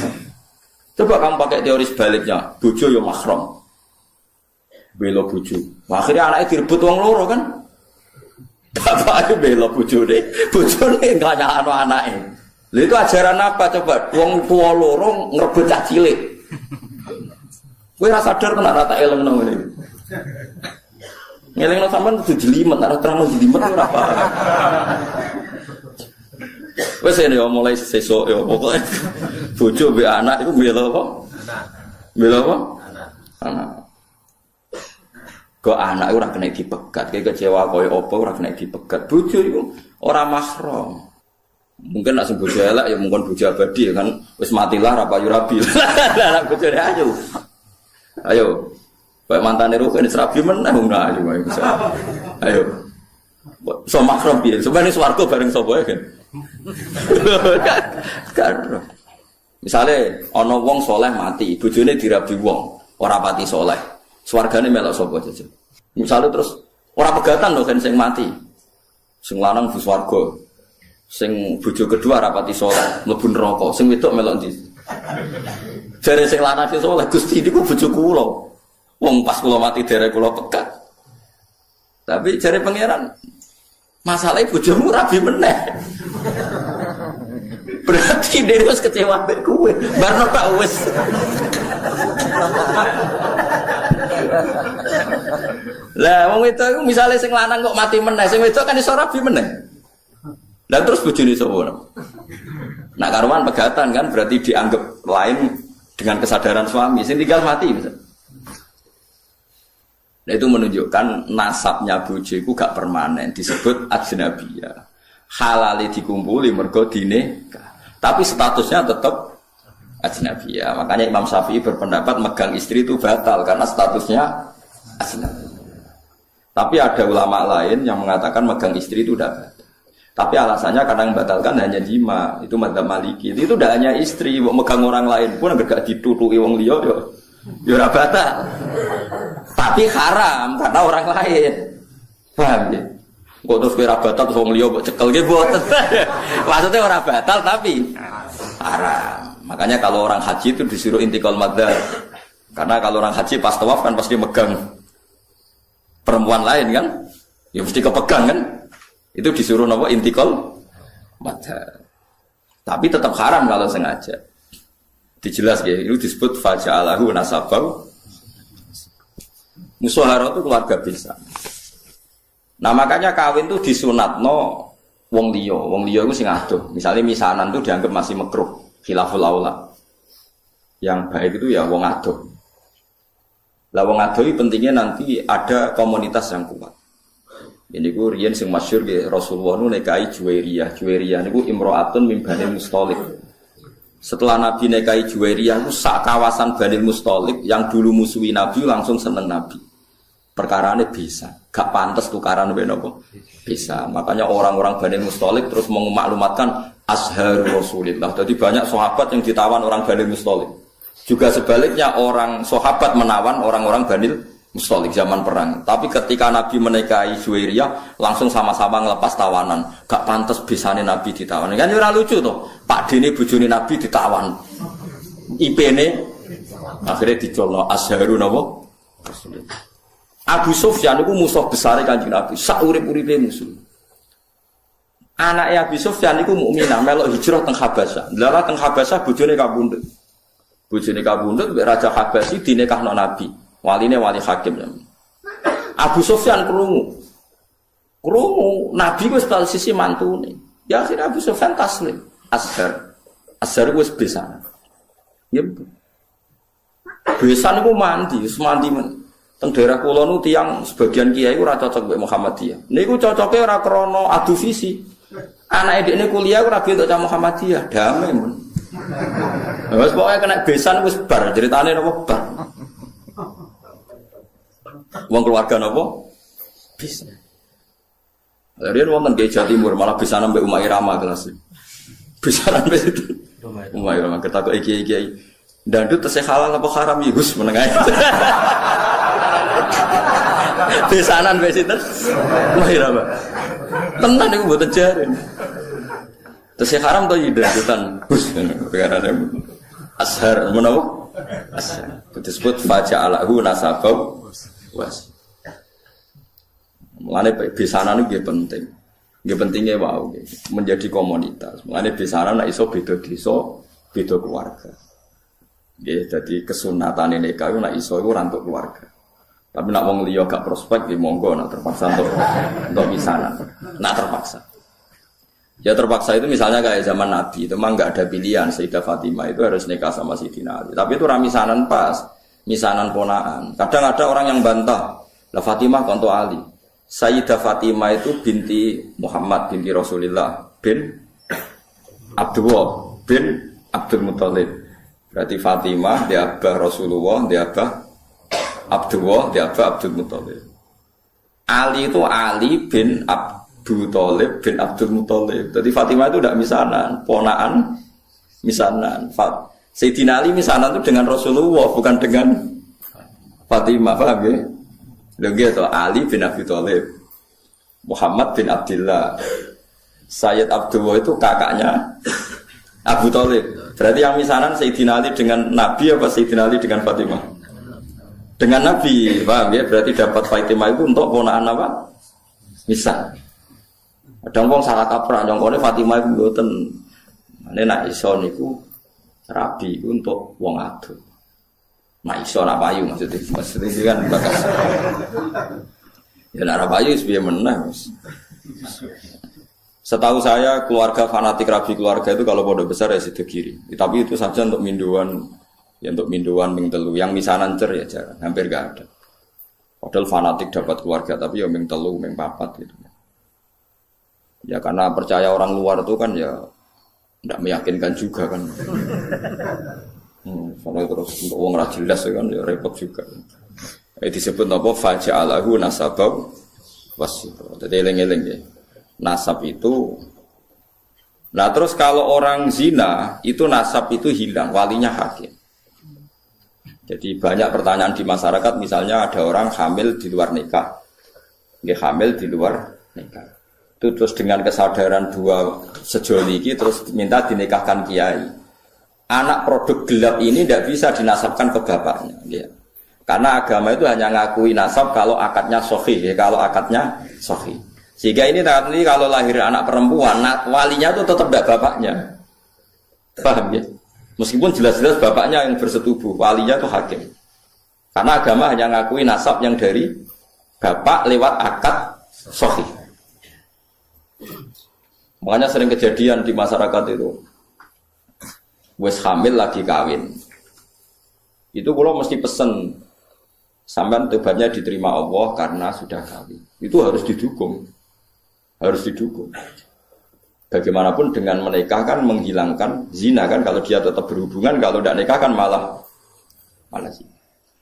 Coba kamu pakai teori sebaliknya, bojo yo mahram. Bela bojo. Akhirnya anake direbut wong loro kan. Bapake bela bojone enggak nyalano anake. Lha itu ajaran apa coba? Wong tua loro ngrebut cah cilik. Kowe ora sadar kena rata eleng nang ngene. Ngelingno sampean kudu jelimet, ora terang jelimet ora apa. Wes ya mulai sesuk ya pokoke bojo mbek anak iku bela apa? Bela apa? Anak. Kok anak ora kena dipegat, kayak kecewa koyo apa ora kena dipegat. Bojo iku ora mahram. Mungkin nak sing bojo elek ya mungkin bojo abadi ya kan wis matilah ra payu rabi. Lah bojone ayo. Ayo. Baik mantan itu kan serabi meneh enggak ayo so makrom piye sebenarnya swarga bareng sapa kan kan misale ana wong saleh mati bojone dirabi wong ora pati saleh swargane melok sapa aja misale terus ora pegatan lho kan sing mati sing lanang di swarga sing bojo kedua ora pati saleh mlebu neraka sing wedok melok ndi jare sing lanang sing saleh Gusti niku bojo kula. Wong pas kula mati derek kula pekat. Tapi jare pangeran masalah bojomu rabi meneh. Berarti dia wis kecewa mbek kowe. Barno tak wis. Lah wong itu misale sing lanang kok mati meneh, sing wedok kan iso rabi meneh. Lah terus bojone sapa? Nak karuan pegatan kan berarti dianggap lain dengan kesadaran suami. Sing tinggal mati misalnya. Nah itu menunjukkan nasabnya bojo iku gak permanen disebut ajnabiyah. Halale dikumpuli mergo dinikah. Tapi statusnya tetap ajnabi ya. Makanya Imam Syafi'i berpendapat megang istri itu batal karena statusnya ajnabi. Tapi ada ulama lain yang mengatakan megang istri itu tidak batal. Tapi alasannya karena yang batalkan hanya jima. Itu madzhab Maliki. Itu tidak hanya istri, megang orang lain pun enggak ditutuki wong liya yo ora batal. Tapi haram karena orang lain. Paham ya? Kok terus kira batal terus wong liya mbok cekel nggih mboten. Maksudnya ora batal tapi haram. Makanya kalau orang haji itu disuruh intikal madzhab. Karena kalau orang haji pas tawaf kan pasti megang perempuan lain kan? Ya mesti kepegang kan? Itu disuruh napa intikal madzhab. Tapi tetap haram kalau sengaja. Dijelas ya, itu disebut faja'alahu nasabau. Musyawarah itu keluarga bisa. Nah makanya kawin itu disunatno wong liya itu sing adoh. Misalnya misanan itu dianggap masih makruh, khilaful aula. Yang baik itu ya wong adoh. Lah wong adoh itu pentingnya nanti ada komunitas yang kuat. Ini ku riyen sing masyhur nggih Rasulullah nu nikahi Juwairiyah. Juwairiyah niku imro'atun min Bani Musthalib. Setelah Nabi nikahi Juwairiyah itu sak kawasan Bani Musthalib yang dulu musuhi Nabi langsung seneng Nabi. Perkarane bisa, gak pantas tukaran mbek napa? Bisa. Makanya orang-orang Bani Musthalib terus memaklumatkan Azhar Rasulillah. Jadi banyak sahabat yang ditawan orang Bani Musthalib. Juga sebaliknya orang sahabat menawan orang-orang Bani Musthalib zaman perang. Tapi ketika Nabi menikahi Juwairiyah langsung sama-sama ngelepas tawanan. Gak pantas bisane Nabi ditawan. Kan ora lucu toh. Pak Dene bojone Nabi ditawan. IP-ne akhirnya dicolno Azharu napa? Abu Sufyan itu musuh besar Kanjeng Nabi. Sak urip-uripe musuh. Anake Abu Sufyan iku mukminah melok hijrah teng Habasyah. Lha teng Habasyah bojone kabundut. Bojone kabundut mbek Raja Habasyi dinikahno Nabi. Waline wali hakim. Abu Sufyan krungu Nabi wis sisi mantune. Ya akhirnya Abu Sufyan taslim. Azhar wis besan. Ya. Besan iku mandi, wis mandi men. Teng daerah kula nu tiyang sebagian kiai ora cocok mbek Muhammadiyah. Niku cocoke ora krana adu visi. Anake dekne kuliah ora bentuk cah Muhammadiyah, damai men. Wis pokoke kena besan wis bar, ceritane napa bar. Wong keluarga napa? Bisa. Lalu wonten Kiai Jawa Timur malah bisa nambah Umar Irama kelas. Bisa nambah itu. Umar Irama ketakok kiai-kiai. Dandut tesih halal apa haram ya Gus menengah. Besanan wis sinten? Umar Irama. Tenan niku mboten jaren. Tesih haram to ya dandutan Gus perkarane. Azhar menapa? Azhar. Disebut faja'alahu nasabau was. Mulane besanan itu penting. Nggih pentingnya wow, menjadi komunitas. Mulane besanan nek iso beda desa, beda keluarga. Nggih dadi kesunatane nikah iku nek iso iku ora untuk keluarga. Tapi nek wong liya gak prospek nggih monggo nek terpaksa untuk besanan. Nek terpaksa. Ya terpaksa itu misalnya kayak zaman Nabi, itu memang nggak ada pilihan. Sayyidah Fatimah itu harus nikah sama Sayyidina Ali. Tapi itu ramisanan pas, misanan ponaan. Kadang ada orang yang bantah, lah Fatimah konto Ali. Sayyidah Fatimah itu binti Muhammad binti Rasulullah bin Abdullah bin Abdul Muthalib. Berarti Fatimah dia abah Rasulullah, dia abah Abdullah, dia abah Abdul Muthalib. Ali itu Ali bin Abu Thalib bin Abdul Muthalib. Jadi Fatimah itu tidak misanan, ponaan misanan. Sayyidina Ali misanan itu dengan Rasulullah, bukan dengan Fatimah, paham ya? Begitu Ali bin Abi Thalib, Muhammad bin Abdullah, Sayyid Abdullah itu kakaknya Abu Thalib. Berarti yang misanan Sayyidina Ali dengan Nabi apa Sayyidina Ali dengan Fatimah? Dengan Nabi, paham ya? Berarti dapat Fatimah itu untuk ponaan apa? Misal. Ada wong salah kaprah, jongkone Fatimah iku mboten. Nek nek iso niku rabi iku untuk wong ado. Nek iso nak payu maksudnya kan bakas. Ya nek payu wis piye meneh wis. Setahu saya keluarga fanatik rabi keluarga itu kalau pondok besar ya sido kiri. Tapi itu saja untuk minduan, ya untuk minduan ping telu. Yang misanan cer ya jarang, hampir gak ada. Padahal fanatik dapat keluarga tapi ya ping telu, ping papat gitu. Ya karena percaya orang luar itu kan ya Tidak meyakinkan juga kan. Soalnya terus untuk uang jelas kan ya repot juga. Disebut apa faja'alahu nasabau wasiro. Jadi eling-eling ya. Nasab itu. Nah terus kalau orang zina itu nasab itu hilang, walinya hakim. Jadi banyak pertanyaan di masyarakat, misalnya ada orang hamil di luar nikah, dia hamil di luar nikah. Itu terus dengan kesadaran dua sejoli ini terus minta dinikahkan kiai. Anak produk gelap ini tidak bisa dinasabkan ke bapaknya, ya. Karena agama itu hanya ngakui nasab kalau akadnya sahih, ya, kalau akadnya sahih. Sehingga ini nanti kalau lahir anak perempuan, walinya itu tetap tidak bapaknya, paham ya? Meskipun jelas-jelas bapaknya yang bersetubuh, walinya itu hakim. Karena agama hanya ngakui nasab yang dari bapak lewat akad sahih. Makanya sering kejadian di masyarakat itu, wes hamil lagi kawin. Itu kalau mesti pesen, sampai tobatnya diterima Allah karena sudah kawin. Itu harus didukung, harus didukung. Bagaimanapun dengan menikah kan menghilangkan zina kan, kalau dia tetap berhubungan, kalau tidak nikah kan malah zina.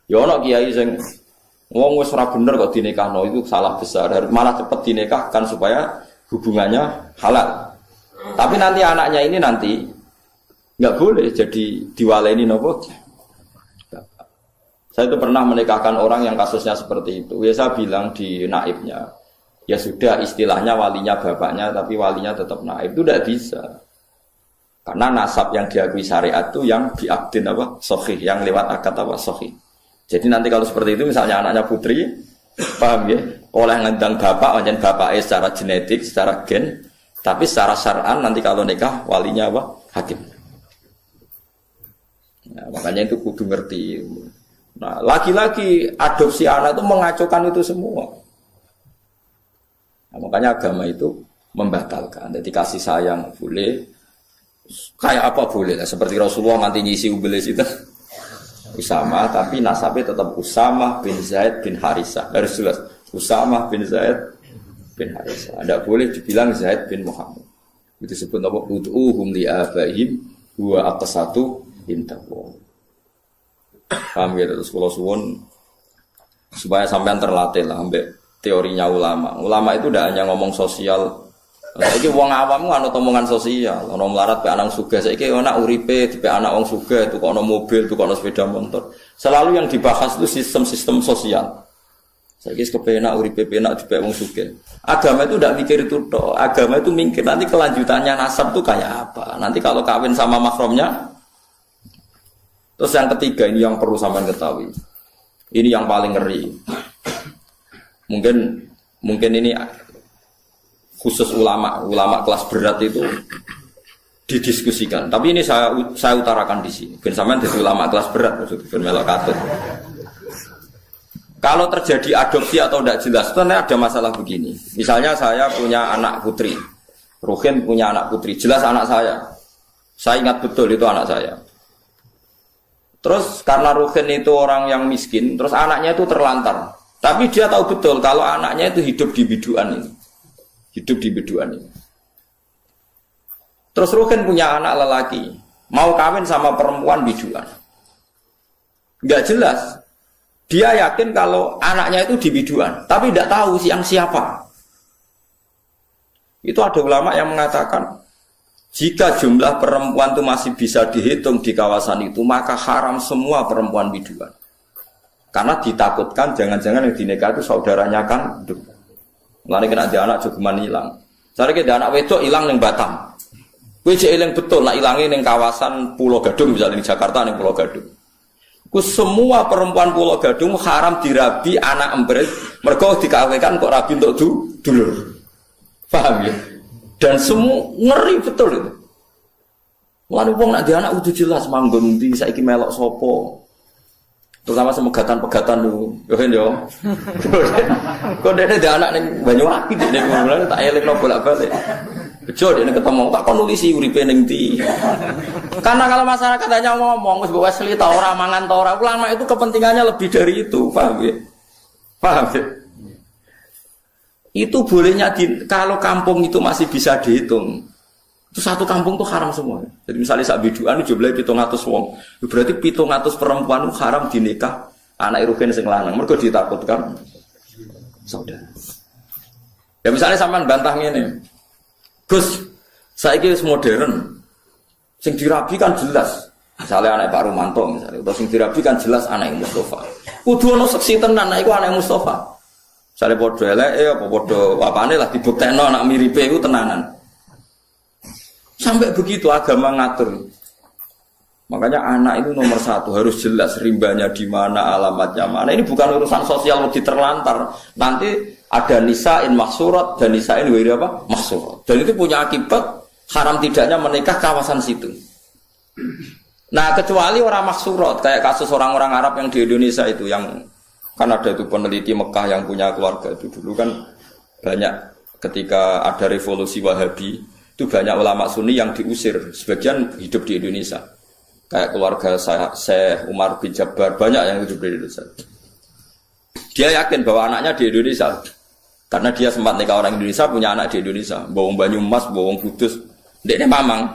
Ya ono kiai sing wong wis ora bener kok dinikahno, itu salah besar. Malah cepat dinikahkan supaya hubungannya halal. Tapi nanti anaknya ini nanti nggak boleh jadi diwaleni nopo. Saya itu pernah menikahkan orang yang kasusnya seperti itu. Ya saya bilang di naibnya, ya sudah istilahnya walinya bapaknya, tapi walinya tetap naib. Itu tidak bisa. Karena nasab yang diakui syariat itu yang diakdin apa? Sahih, yang lewat akad apa? Sahih. Jadi nanti kalau seperti itu misalnya anaknya putri, paham ya? Oleh ngundang bapak, macam bapaknya secara genetik, secara gen, tapi secara syar'an nanti kalau nikah walinya apa? Hakim. Nah, makanya itu kudu ngerti. Nah, lagi-lagi adopsi anak itu mengacaukan itu semua. Nah, makanya agama itu membatalkan. Jadi kasih sayang boleh, kayak apa boleh. Seperti Rasulullah nanti ngisi ubelis itu Usamah, tapi nasabnya tetap Usamah bin Zaid bin Harisah. Harus jelas Usamah bin Zaid bin Harisah. Tidak boleh dibilang Zaid bin Muhammad. Itu disebut nama ud'uhum li'abaihim huwa aqsatu indallah. Paham ya, terus kalau suwun supaya sampean terlatih lah ambek teorinya ulama. Ulama itu tidak hanya ngomong sosial. Saiki wong awam kan omongan sosial, ono melarat pe anak sugih. Saiki ana uripe dipe anak wong sugih, tukokno mobil, tukokno sepeda motor. Selalu yang dibahas itu sistem-sistem sosial. Saiki kepenak uripe penak dipe wong sugih. Agama itu tidak mikir itu toh. Agama itu mikir nanti kelanjutannya nasab itu kayak apa. Nanti kalau kawin sama mahramnya. Terus yang ketiga ini yang perlu sampean ketahui. Ini yang paling ngeri. Mungkin ini khusus ulama kelas berat itu didiskusikan. Tapi ini saya utarakan di sini. Ben sampean jadi ulama kelas berat maksudnya ben melok katut. Kalau terjadi adopsi atau tidak jelas, sebenarnya ada masalah begini. Misalnya saya punya anak putri, Ruhin punya anak putri, jelas anak saya. Saya ingat betul itu anak saya. Terus karena Ruhin itu orang yang miskin, terus anaknya itu terlantar. Tapi dia tahu betul kalau anaknya itu hidup di biduan ini. Hidup di biduan ini. Terus Ruhin punya anak lelaki, mau kawin sama perempuan biduan. Enggak jelas. Dia yakin kalau anaknya itu di biduan, tapi tidak tahu siapa. Itu ada ulama yang mengatakan, jika jumlah perempuan itu masih bisa dihitung di kawasan itu, maka haram semua perempuan biduan. Karena ditakutkan jangan-jangan yang dinikah itu saudaranya kan. Mulane kena ada anak jogeman hilang. Cari ada anak wedok hilang ning Batam. Kuwi jek eling betul nak ilange ning kawasan Pulau Gadung misalnya di Jakarta ning Pulau Gadung. Ku semua perempuan Pulau Gadung haram dirabi anak embret, mergo dikawinkan kok rabi untuk dulur. Paham ya? Dan semua ngeri betul itu. Mulane wong nak dia anak kudu jelas manggon ndi saiki melok sapa. Terutama semegatan-pegatan lu, yo kan yo. Kok dene ada anak ning Banyuwangi dene mulane tak elekno bolak-balik. Bejo dene ketemu tak kon nulisi uripe ning ndi. Karena kalau masyarakat hanya ngomong wis wes li ta ora mangan ta ora, ulama itu kepentingannya lebih dari itu, paham ya? Paham ya? Itu bolehnya kalau kampung itu masih bisa dihitung. Itu satu kampung tuh haram semua. Jadi misalnya sak biduan jumlahnya 700 wong. Berarti 700 perempuan itu haram dinikah anak rugen sing lanang. Mergo ditakutkan saudara. Ya misalnya sampean bantah ngene. Gus, saiki wis modern. Sing dirabi kan jelas. Misalnya anak Pak Rumanto misalnya, atau sing dirabi kan jelas anak Mustafa. Kudu ono seksi tenan anak iku anak Mustafa. Misalnya padha eleke apa padha apane lah dibuktekno anak miripe iku tenanan. Sampai begitu agama ngatur. Makanya anak itu nomor satu harus jelas rimbanya di mana, alamatnya mana. Ini bukan urusan sosial lebih terlantar. Nanti ada nisa'in maksurat dan nisa'in wiri apa? Maksurat. Dan itu punya akibat haram tidaknya menikah kawasan situ. Nah kecuali orang maksurat kayak kasus orang-orang Arab yang di Indonesia itu yang kan ada itu peneliti Mekah yang punya keluarga itu dulu kan banyak ketika ada revolusi Wahabi. Itu banyak ulama Sunni yang diusir, sebagian hidup di Indonesia. Kayak keluarga Syekh Umar bin Jabbar, banyak yang hidup di Indonesia. Dia yakin bahwa anaknya di Indonesia. Karena dia sempat nikah orang Indonesia, punya anak di Indonesia. Bawang Banyumas, bawang Kudus. Dekne mamang.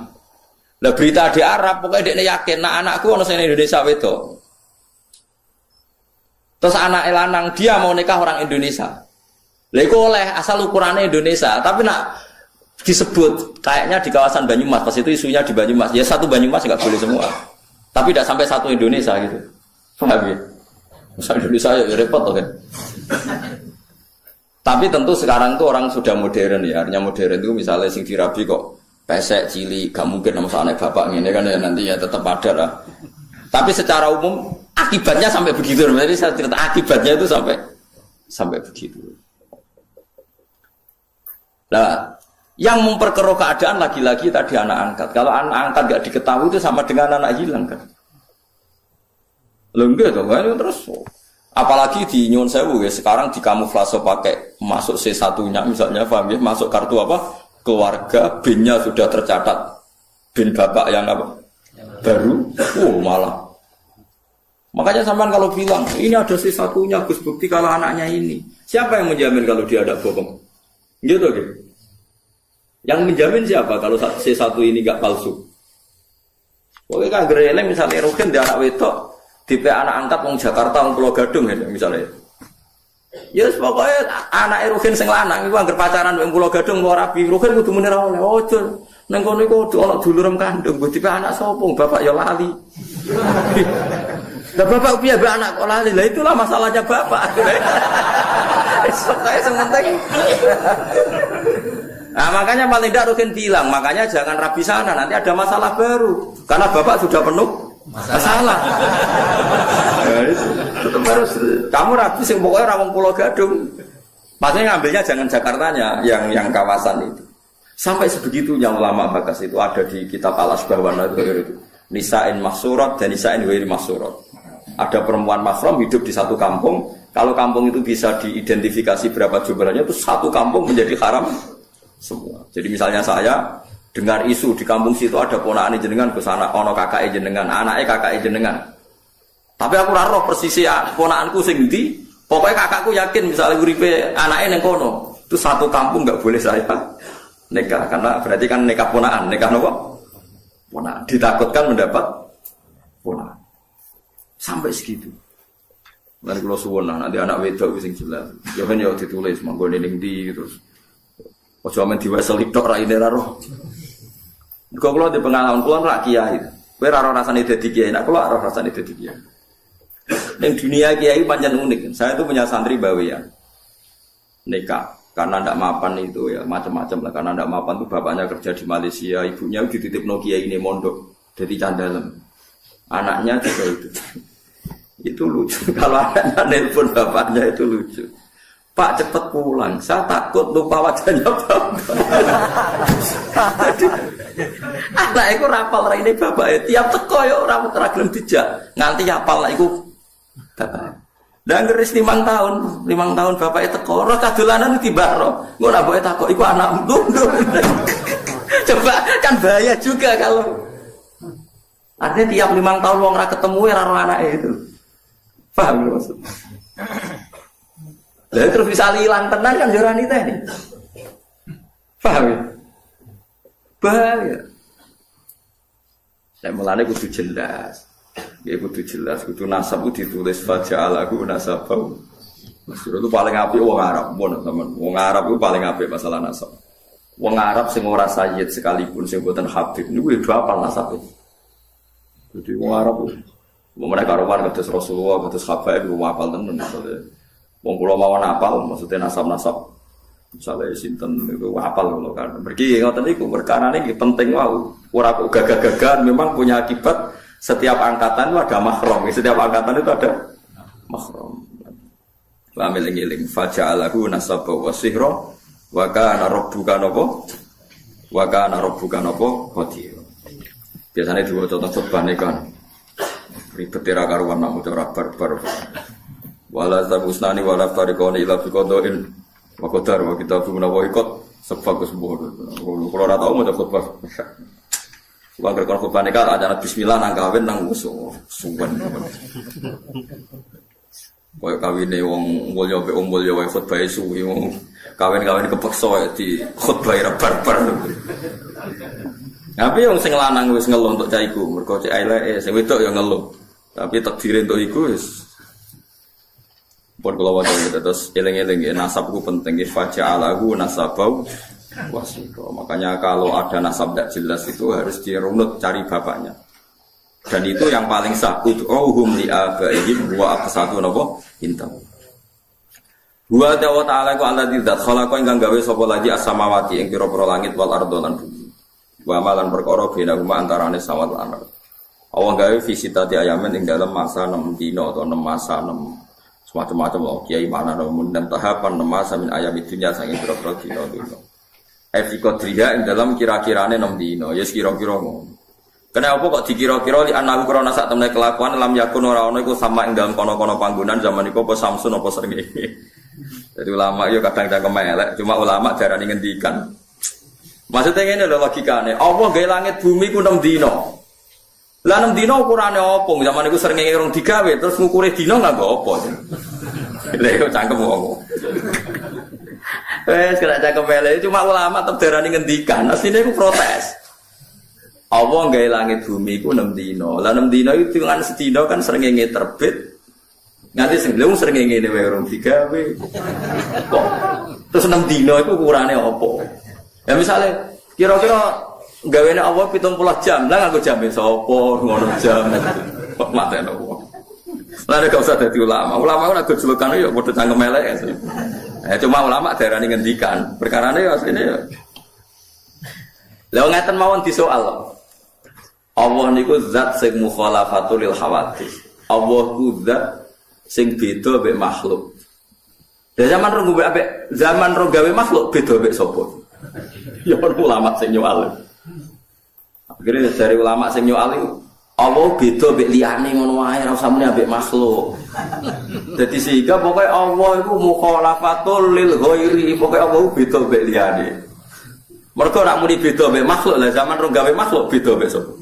Lah berita di Arab, pokoknya dekne yakin, nah anakku ono sing Indonesia wedo. Terus anak lanang dia mau nikah orang Indonesia. Lah iku oleh asal ukurannya Indonesia, tapi nak disebut kayaknya di kawasan Banyumas, pas itu isunya di Banyumas. Ya satu Banyumas nggak boleh semua, tapi tidak sampai satu Indonesia gitu. Paham ya? Masa Indonesia ya repot tuh kan. Tapi tentu sekarang tuh orang sudah modern ya. Artinya modern itu misalnya sing dirabi kok pesek cilik, gak mungkin sama anak bapak ini kan ya nanti ya tetap ada lah. Tapi secara umum akibatnya sampai begitu. Jadi saya cerita akibatnya itu sampai begitu. Nah, yang memperkeruh keadaan lagi-lagi tadi anak angkat. Kalau anak angkat gak diketahui itu sama dengan anak hilang kan. Loh enggak tuh kan terus. Apalagi di Nyun Sewu ya sekarang dikamuflase pakai masuk C1-nya misalnya paham ya, masuk kartu apa? Keluarga BIN-nya sudah tercatat. BIN bapak yang apa? Baru. Malah. Makanya sampean kalau bilang ini ada C1-nya Gus bukti kalau anaknya ini. Siapa yang menjamin kalau dia ada bohong? Gitu gitu. Yang menjamin siapa kalau C1 ini gak palsu? Pokoknya kan gereleng misalnya Rugen dia anak wedok, tipe anak angkat wong Jakarta wong Pulau Gadung ya misalnya. Ya yes, pokoknya anak Rugen sing lanang iku anggere pacaran wong Pulau Gadung luar rabi. Rugen kudu muni ra oleh. Ojo nang kono iku ana dulurem kandung, tipe anak sapa? Bapak ya lali. Lah bapak piye mbak anak kok lali? Lah itulah masalahnya bapak. Pokoknya sementing. Nah makanya paling tidak Rukin bilang, makanya jangan rabi sana, nanti ada masalah baru. Karena bapak sudah penuh masalah. Nah, itu tetap harus kamu rabi sing pokoknya rawang Pulau Gadung. Maksudnya ngambilnya jangan Jakartanya, yang kawasan itu. Sampai sebegitunya ulama bakas itu ada di kitab Al-Asbahwan itu. Nisa'in maksurat dan nisa'in wiri maksurat. Ada perempuan mahram hidup di satu kampung. Kalau kampung itu bisa diidentifikasi berapa jumlahnya, itu satu kampung menjadi haram semua. Jadi misalnya saya dengar isu di kampung situ ada ponakan jenengan ke sana, ono kakak jenengan, anaknya kakak jenengan. Tapi aku ora roh persis ya ponakanku sing ndi. Pokoknya kakakku yakin misalnya uripe anaknya neng kono, itu satu kampung nggak boleh saya nikah karena berarti kan nikah ponakan, nikah nopo? Ponakan. Ditakutkan mendapat ponakan. Sampai segitu. Nanti kalau suwon nanti anak wedok sing jelas. Ya kan ya ditulis manggo ning ndi terus. Ojo men diwasel tok ra ine ra roh. Kok kula di pengalaman kula ra kiai. Kowe ra ora rasane dadi kiai, nek kula ora rasane dadi kiai. Ning dunia kiai pancen unik. Saya itu punya santri bawean. Nikah karena ndak mapan itu ya macam-macam lah karena ndak mapan tuh bapaknya kerja di Malaysia, ibunya dititipno kiai ini mondok jadi candalem. Anaknya juga itu. Itu lucu. Kalau anaknya nelpon bapaknya itu lucu. Pak cepet pulang, saya takut lupa wajahnya bapak. Anak itu rapal lah ini bapak. Tiap teko ya orang teragam dijak. Nganti apal lah itu bapak. Dan ngeris 5 tahun bapak itu teko. Roh kadulanan tiba roh. Gue nak boleh takut. Iku anak tunggu. Coba kan bahaya juga kalau. Artinya tiap 5 tahun wong ra ketemu ya roh anaknya itu. Paham maksudnya? Lah terus bisa hilang tenan kan jorani teh nih. Paham ya? Bahaya. Nek mulane kudu jelas. Ya kudu jelas, kudu nasab ku ditulis faja'alahu nasabau. Maksud itu paling apik wong Arab, mon teman. Wong Arab itu paling apik masalah nasab. Wong Arab sing ora sayyid sekalipun sing boten habib niku yo hafal nasabe. Jadi wong Arab mereka karuan kados Rasulullah, kados Habaib ku hafal tenan maksudnya. Wong kula mawon hafal maksudnya nasab-nasab. Misalnya sinten itu hafal kula kan. Mergi ngoten niku perkarane iki penting wae. Ora kok gagah-gagahan memang punya akibat setiap angkatan itu ada mahram. Setiap angkatan itu ada mahram. Wa miling-iling faja'alahu nasaba wa sihra wa kana rabbuka napa? Wa kana rabbuka napa? Qadir. Biasane diwaca khotbah kan. Ribet ra karuan nak ora barbar. Wala tabusnani wala fariqani ila biqadain wa qadar wa kitabu menawa ikut sebagus bohong. Kalau ora tau maca khotbah. Wong kerkon khotbah nikah ada bismillah nang kawin nang musuh. Suwen. Kowe kawine wong mulya mbek wong mulya wae khotbah suwi wong kawin-kawin kepeksa di khotbah ra barbar. Tapi wong sing lanang wis ngeluh untuk cah iku, mergo cek eleke sing wedok ya ngeluh. Tapi takdire untuk iku wis pun kula waca terus eling-eling nasabku penting faja'alahu nasabau wasiko. Makanya kalau ada nasab tidak jelas itu harus dirunut cari bapaknya. Dan itu yang paling sah ud'uhum li abaihim wa aqsatu napa intam. Wa ta'ala ku alladzi dzat khalaqa ingkang gawe sapa lagi as-samawati ing pira-pira langit wal ardh lan bumi. Wa malan perkara benahuma antarane samawat lan ardh. Allah gawe visitati ayamen ing dalam masa 6 dina atau 6 masa 6 semacam-macam loh. Kiai mana namun 6 tahapan 6 masa min ayam dunya saking pira-pira dina. Efikotria ing dalam kira-kirane 6 dina. Ya kira-kira ngono. Kenapa kok dikira-kira li ana krana sak temne kelakuan lam yakun ora ana iku sama ing dalam kono-kono panggonan zaman iku apa Samsun apa srengenge. Jadi ulama yo kadang cangkem elek, cuma ulama darani ngendikan. Maksudnya ngene lho logikane, Allah gawe langit bumi ku 6 dina. Lah 6 dina ukurane apa? Zaman iku srengenge urung digawe terus ngukure dina nganggo apa? Lha yo cangkem wong. Wes kena cangkem elek, cuma ulama tetep darani ngendikan. Asline iku protes. Allah gawe langit bumi ku 6 dina. Lah 6 dina itu kan sedina kan srengenge terbit. Nganti sing lho srengenge wae urung digawe. Kok terus 6 dina iku ukurane apa? Ya misale kira-kira gawene Allah 70 jam. Lah nganggo jam sapa ngono jam. Kok mateno wong. Lah nek usah dadi ulama. Ulama ora gojlokan ya padha cangkem elek. Cuma ulama darani ngendikan. Perkarane ya asline ya. Lah ngeten mawon disoal. Allah niku zat sing mukhalafatul lil hawadits. Allah ku zat sing beda mek makhluk. Lah zaman rong gawe zaman rong gawe makhluk beda mek sapa? Ya ulama sing nyual. Akhire dari ulama sing nyual iku Allah beda mek liyane ngono wae ora usah muni ambek makhluk. Dadi sehingga pokoke Allah iku mukhalafatul lil ghairi, pokoke Allah beda mek liyane. Mergo rak muni beda mek makhluk lah zaman rong gawe makhluk beda mek sapa?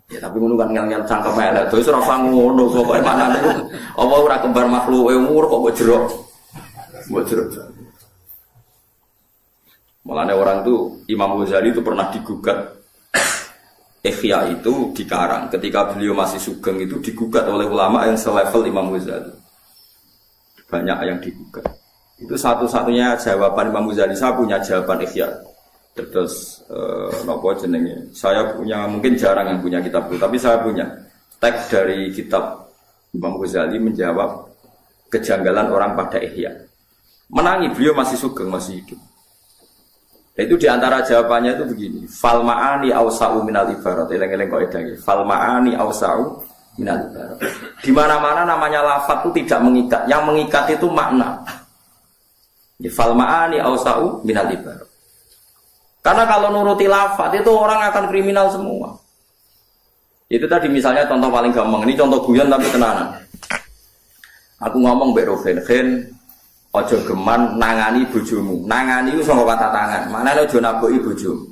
Ya tapi ngono kan ngel-ngel cangkem elek. Terus ora usah ngono pokoke manane apa ora kembar makhluke umur kok mbok jerok. Mbok jerok. Malane orang tuh Imam Ghazali itu pernah digugat. Ihya itu dikarang ketika beliau masih sugeng itu digugat oleh ulama yang selevel Imam Ghazali. Banyak yang digugat. Itu satu-satunya jawaban Imam Ghazali. Saya punya jawaban Ihya. Terus nopo jenenge. Saya punya mungkin jarang yang punya kitab itu, tapi saya punya teks dari kitab Imam Ghazali menjawab kejanggalan orang pada Ihya. Menangi beliau masih sugeng, masih hidup. Itu diantara jawabannya itu begini. Fal ma'ani awsa'u minal ibarat. Eleng-eleng kok edangi. Fal ma'ani awsa'u minal ibarat. Di mana-mana namanya lafaz itu tidak mengikat. Yang mengikat itu makna. Fal ma'ani awsa'u minal ibarat. Karena kalau nuruti lafaz itu orang akan kriminal semua. Itu tadi misalnya contoh paling gampang. Ini contoh guyon tapi tenanan. Aku ngomong mbek Rogen, "Gen, aja geman nangani bojomu." Nangani itu saka kata tangan. Maknane aja naboki bojomu.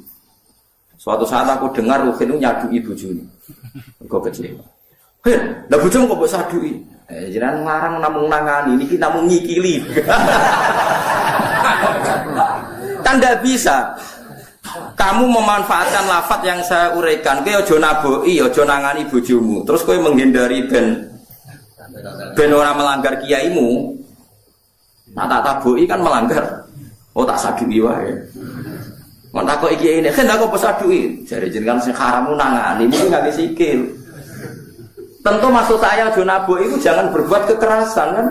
Suatu saat aku dengar Rogen itu nyaduki bojone. Mergo kecewa. "Hen, lha bojomu kok mbok saduki?" Jenengan nglarang namung nangani, niki namung nyikili. Kan enggak bisa. kamu memanfaatkan lafaz yang saya uraikan, kowe aja naboki, aja nangani bojomu. Terus kowe menghindari ben ora melanggar kiaimu. Nah tak taboki kan melanggar. Oh tak saduki wae. Mun takoki kiai ini, "Kan aku pesaduki." Jare jenengan sing harammu nangani, mungkin gak sikil. Tentu maksud saya aja naboki itu jangan berbuat kekerasan kan?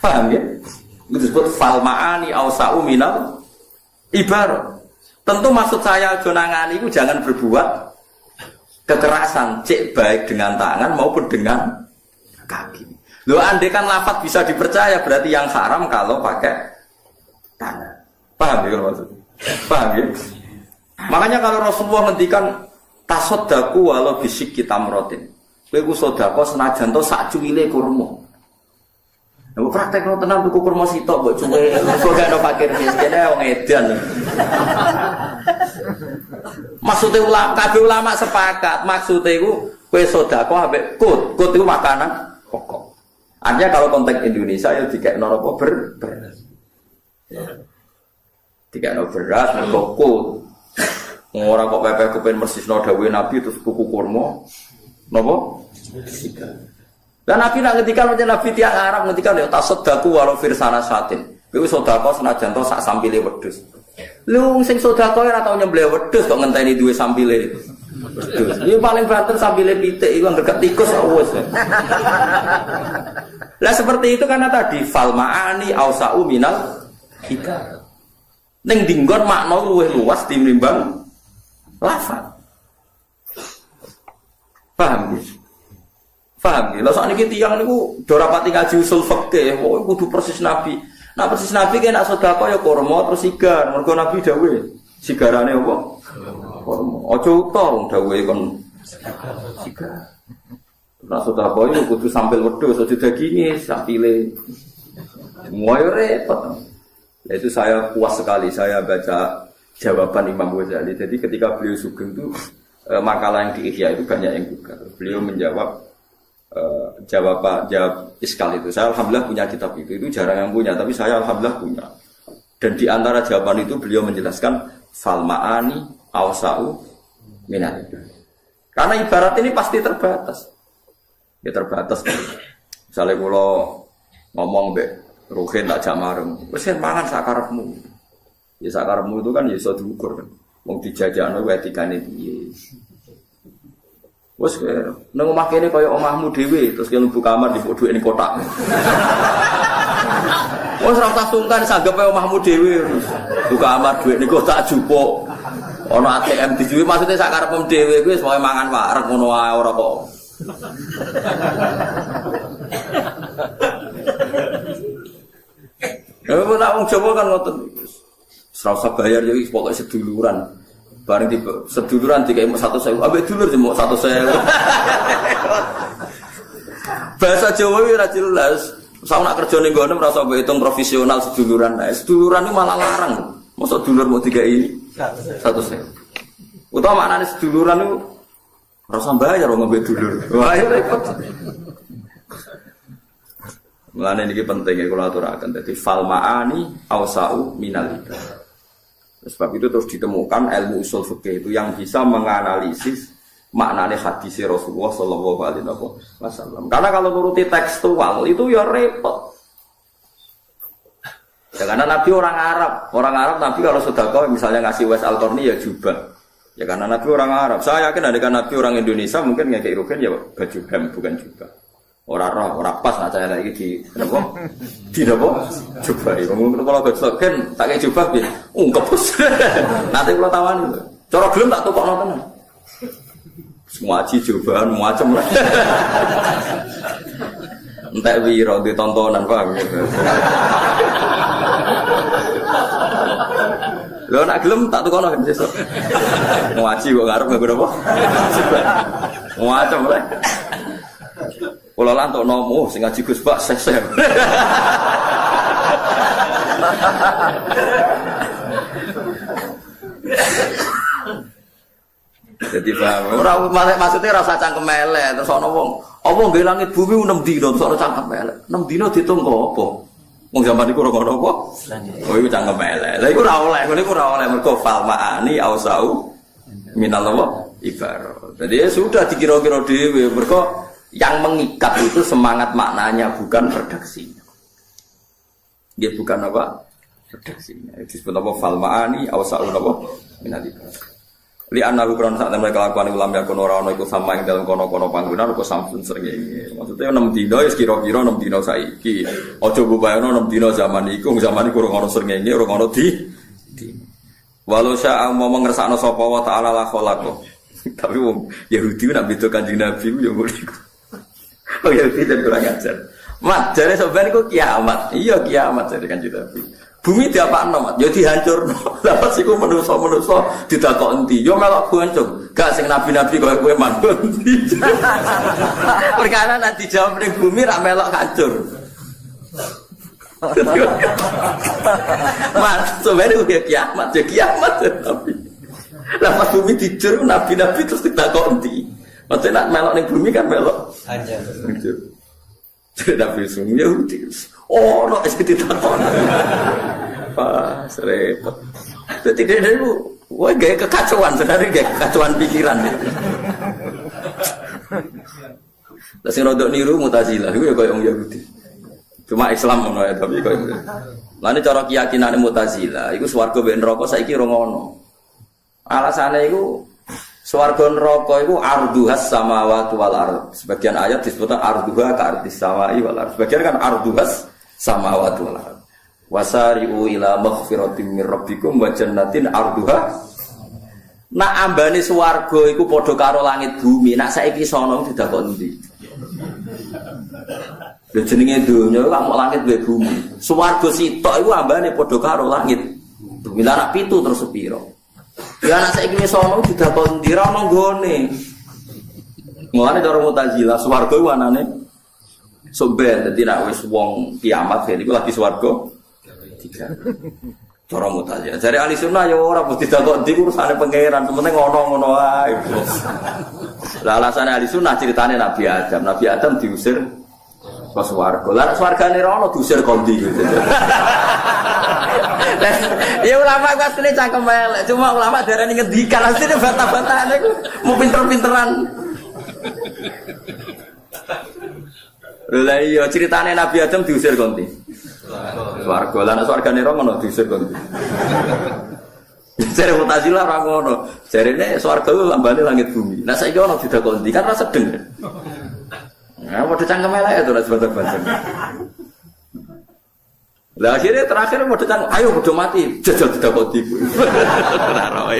Paham ya? Itu disebut fal ma'ani awsa'u minal ibarat. Tentu maksud saya jonangan itu jangan berbuat kekerasan, cek baik dengan tangan maupun dengan kaki. Loh, andai kan lafaz bisa dipercaya, berarti yang haram kalau pakai tangan. Paham ya maksudnya? Paham ya? Makanya kalau Rasulullah ngendikan tasaddaku walau bisik kita merotin. Kowe sedekah senajan to sak cuwile kurma. Aku praktek no tenang tuku kurma sitok mbok cuwe. Soga no fakir miskin wong edan. Maksudnya kabeh ulama sepakat, maksudnya iku kowe sedekah ambek kut. Kut itu makanan pokok. Artinya kalau konteks Indonesia ya dikekno apa beras. Dikekno beras mergo kut. Ora kok pepe kepen mersisno dawuhe Nabi terus tuku kurma. Napa? Dan Nabi nak ngendikan macam Nabi tiang Arab ngendikan ya tasaddaku walau firsana satin. Kowe sedekah senajan to sak sampile wedhus. Lu sing sedekah ora tau nyembelih wedhus kok ngenteni duwe sampile. Wedhus. Iki paling banter sampile pitik iku dekat tikus kok wis. Lah seperti itu karena tadi fal ma'ani ausa'u minal hikar. Ning dinggon makna luwih luas tinimbang lafaz. Paham ya? Paham ya? Lah saat ini tiang niku do rapati ngaji usul fikih, kok kudu persis Nabi. Nah persis Nabi ki nek sedekah ya kurma terus sigar. Mergo Nabi dawuh, sigarane apa? Kurma. Aja uta wong dawuhe kon sigar. Nek sedekah ya kudu sampil wedhus, aja daginge, sampile. Moyo repot. Itu saya puas sekali saya baca jawaban Imam Ghazali. Jadi ketika beliau sugeng itu makalah yang di Ihya itu banyak yang gugat. Beliau menjawab jawab iskal itu. Saya alhamdulillah punya kitab itu jarang yang punya, tapi saya alhamdulillah punya. Dan di antara jawaban itu beliau menjelaskan fal ma'ani awsa'u minal. Karena ibarat ini pasti terbatas. Ya terbatas. Misalnya kalau ngomong mbek Ruhin tak jak marem, wis mangan sakarepmu. Ya sakarepmu itu kan ya iso diukur kan. Wong dijajakno etikane piye. Wes nang omah kene kaya omahmu dhewe terus mlebu kamar dipuk dhuwit ning kotak. Wes ora usah sungkan sanggep omahmu dhewe terus mlebu kamar dhuwit ning kotak jupuk. Ana ATM dijuwi maksudnya sak karepmu dhewe kuwi wis pokoke mangan wareg ngono wae ora kok. Ya kok tak wong Jawa kan ngoten. Ora usah bayar ya wis pokoke seduluran. Bareng di seduluran dikai 100.000, ambek dulur cuma 100.000. Bahasa Jawa iki ora jelas. Sak nak kerja ning nggon ora usah hitung profesional seduluran. Nah, seduluran itu malah larang. Mosok dulur mau dikai 100.000. Utawa maknane seduluran itu ora usah bayar wong ambek dulur. Wah, ya repot. Mulane niki penting ya kula aturaken. Dadi fal ma'ani awsa'u minal ibadah. Sebab itu terus ditemukan ilmu usul fikih itu yang bisa menganalisis maknanya hadis Rasulullah Shallallahu Alaihi Wasallam. Karena kalau nuruti tekstual itu ya repot. Ya karena Nabi orang Arab Nabi kalau sedekah misalnya ngasih wes al-Qarni ya jubah. Ya karena Nabi orang Arab. Saya yakin ada Nabi orang Indonesia mungkin nggak kayak Rugen ya baju hem bukan jubah. Orang pas nak saya lagi di apa? Di apa? Coba ya. Kalau kan tak kayak coba bi, kepus. Nanti kalau tawan itu, cara gelem tak tukok nonton. Semua aji cobaan macam lah. Entek wiro di tontonan paham gitu. Lo nak gelem tak tukok nonton besok. Ngaji kok ngarep nggak berapa? Macam lah. Kalau lah untuk nomo, sing ngaji Gus Bak sesem. Jadi paham. Orang maksudnya rasa cangkem melek. Terus ono wong, apa nggih langit bumi 6 dina terus ono cangkem melek. 6 dina diitung kok apa? Wong zaman iku ora ngono apa? Oh iku cangkem elek. Lah iku ora oleh, ngene iku ora oleh mergo fal ma'ani ausau minal apa? Ibarat. Jadi ya sudah dikira-kira dhewe mergo yang mengikat itu semangat maknanya bukan redaksinya. Dia bukan apa? Redaksinya. Disebut apa fal ma'ani ausau apa? Minal ibarat. Li anna ukron sak temne kelakuan ulama yakun ora ana iku sama ing dalem kono-kono panggonan kok samsun srengenge. Maksudnya 6 dina wis kira-kira 6 dina saiki. Aja mbayangno 6 dina zaman iku ora ana srengenge, ora ana di. Walau sya mau ngersakno sapa wa taala la khalaqo. Tapi wong Yahudi nak beda Kanjeng Nabi yo ngono iku. Oh Yahudi dan kurang ajar. Mat jare sampeyan iku kiamat. Iya kiamat jare Kanjeng Nabi. Bumi diapakno, Mat? Ya dihancurno. Lah pas iku manusa-manusa ditakok endi? Yo melok boncong. Gak sing nabi-nabi koyo kowe mandul endi. Perkara nek dijawab ning bumi ra melok hancur. Mas, sebenarnya udah kiamat tapi. Lah pas bumi dijur nabi-nabi terus ditakok endi? Maksudnya nak melok ning bumi kan melok hancur. Nabi sung Yahudi. Oh, no es ditakok. Wah, repot. Dadi dhewe wah gawe kekacauan, sebenarnya gawe kekacauan pikiran. Lah sing rodok niru Mu'tazilah iku ya koyo wong Yahudi. Cuma Islam ngono ya tapi koyo. Lane cara keyakinane Mu'tazilah iku swarga mbek neraka saiki ora ngono. Alasane iku swarga neraka iku arduhas samawati wal ardh. Sebagian ayat disebutkan arduha ka ardhis samai wal ardh. Sebagian kan arduhas samawati wal ardh. Wasari'u ila maghfiratin mir rabbikum wa jannatin arduha. Nak ambane swarga iku padha karo langit bumi. Nak saiki sono didakok endi? Lha jenenge donya kok mok langit mbek bumi. Swarga sitok iku ambane padha karo langit. Bumi lah pitu terus sepiro. Ya anak saiki wis sono didakok endi ra ono nggone. Mulane cara Mu'tazilah swarga iku anane soben dadi nek wis wong kiamat iku lagi swarga tiga. Cara Mu'tazilah. Jare ahli sunnah ya ora mesti didakok endi urusane pangeran, penting ngono-ngono wae. Lah alasane ahli sunnah ceritane Nabi Adam. Nabi Adam diusir ke swarga. Lah swargane ra ono diusir kondi gitu. Ya ulama ku asline cangkem elek, cuma ulama darani ngendikan asline bantah-bantahane ku mau pinter-pinteran. Lah iya ceritane Nabi Adam diusir kondi. Swarga lan swargane ra ngono diusir kondi. Jare Mu'tazilah ra ngono. Jarene swarga ku lambane langit bumi. Nah saiki ono didakondi kan ra sedeng. Nah, padha cangkem elek to nek bantah-bantah. Lah akhirnya terakhir mau datang, ayo udah mati, jajal tidak kau tipu. Naroy.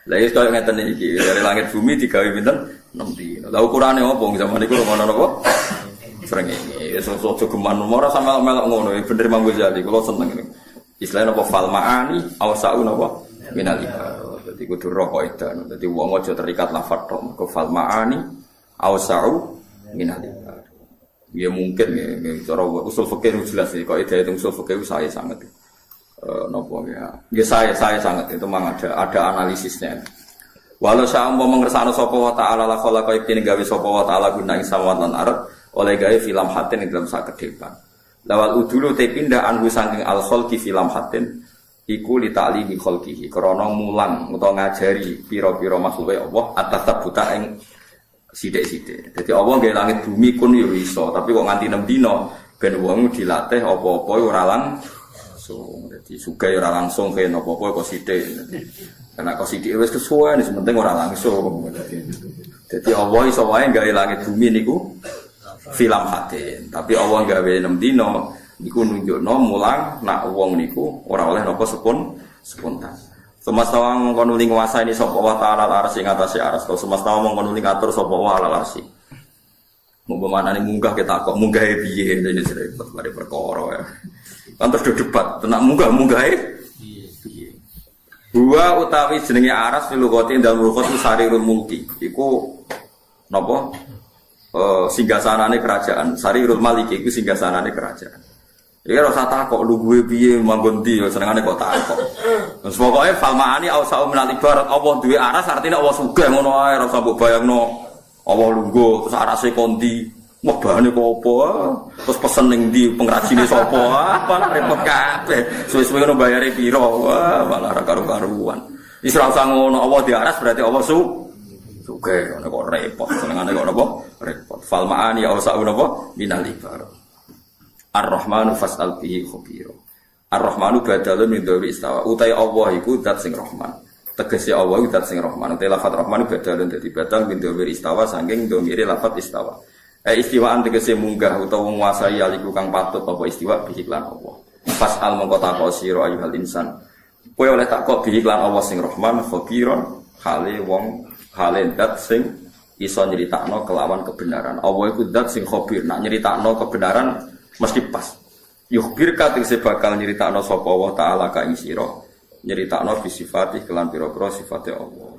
Lagi kalau ngeten iki dari langit bumi digawe pinten 6 dina. Lah ukurane opo zaman niku ngono napa? Srengenge, sok geman ora sama melok ngono, bener Imam Ghazali kula seneng iki. Istilahnya apa fal ma'ani awsa'u napa? Minal ibarat. Dadi kudu roh kaidan. Dadi wong aja terikat lafadz tok, mergo fal ma'ani awsa'u minal ibarat. Ya mungkin ya cara usul fikih jelas sih kok ide itu usul fikih saya sangat nopo ya. Ya saya sangat itu memang ada analisisnya. Walau saya mau mengersano sapa wa ta'ala la khalaqa ibtine gawe sapa wa ta'ala guna ing samawat lan ardh oleh gawe film hatin ing dalam sakedepan. Lawal udulu te pindah anhu saking al khalqi film hatin iku li ta'limi khalqihi krana mulang utawa ngajari pira-pira makhluke Allah atas buta ing sithik-sithik. Dadi Allah nggih langit bumi kun yo iso, tapi kok nganti 6 dina ben wong dilatih apa-apa ora langsung. Dadi sugih ora langsung kene apa-apa kok sithik. Karena kok sithik wis kesuwen, penting ora langsung. Dadi Allah iso wae gawe langit bumi niku film hatin, tapi Allah gawe 6 dina niku nunjukno mulang nak wong niku ora oleh napa spontan. Semesta mongkon nuli nguasani sapa wa ta'ala arsy ing atase arsy. Semesta mongkon nuli ngatur sapa wa ala arsy. Monggo manane munggah ketakok munggahe piye dene repot bare perkara ya. Kan terus debat tenak munggah-munggahe piye. Dua utawi jenenge aras lugate dalem lughat sarirul mulki. Iku napa? Singgasanane kerajaan. Sarirul maliki iku singgasanane kerajaan. Ya rasa takok lu gue piye manggon ndi senengane kok takok. Terus pokoke falmaani ausau minal ibarat Allah duwe aras artine Allah sugih ngono ae ora usah mbok bayangno Allah lungguh terus arase kondi Wah bahane kok apa? Terus pesen ning ndi pengrajine sapa? Malah repot kabeh. Suwe-suwe ngono bayare pira? Wah, malah ora karo-karuan. Wis ora usah ngono, Allah diaras berarti Allah sugih. Ngono kok repot. Senengane kok napa? Repot. Fal ma'ani ya usah napa? Minal ibar. Ar-Rahmanu fas'al bihi khabira. Ar-Rahmanu badalun min dzawri istawa. Utai Allah iku zat sing Rahman. Tegese Allah iku zat sing Rahman. Utai lafaz Rahmanu badalun dadi badal min dzawri istawa saking dhamire lafaz istawa. Istiwaan tegese munggah utawa nguasai aliku kang patut apa istiwa bihi lan Allah. Fas'al mongko takok sira ayyuhal insan. Kowe oleh takok bihi lan Allah sing Rahman khabiron hale wong hale zat sing iso nyeritakno kelawan kebenaran. Allah iku zat sing khabir, nak nyeritakno kebenaran mesti pas. Yukhbir ka tegese bakal nyeritakno sapa Allah taala ka ing sira. Nyeritakno bi sifati kelan pira-pira sifate Allah.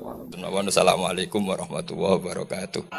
Assalamualaikum warahmatullahi wabarakatuh.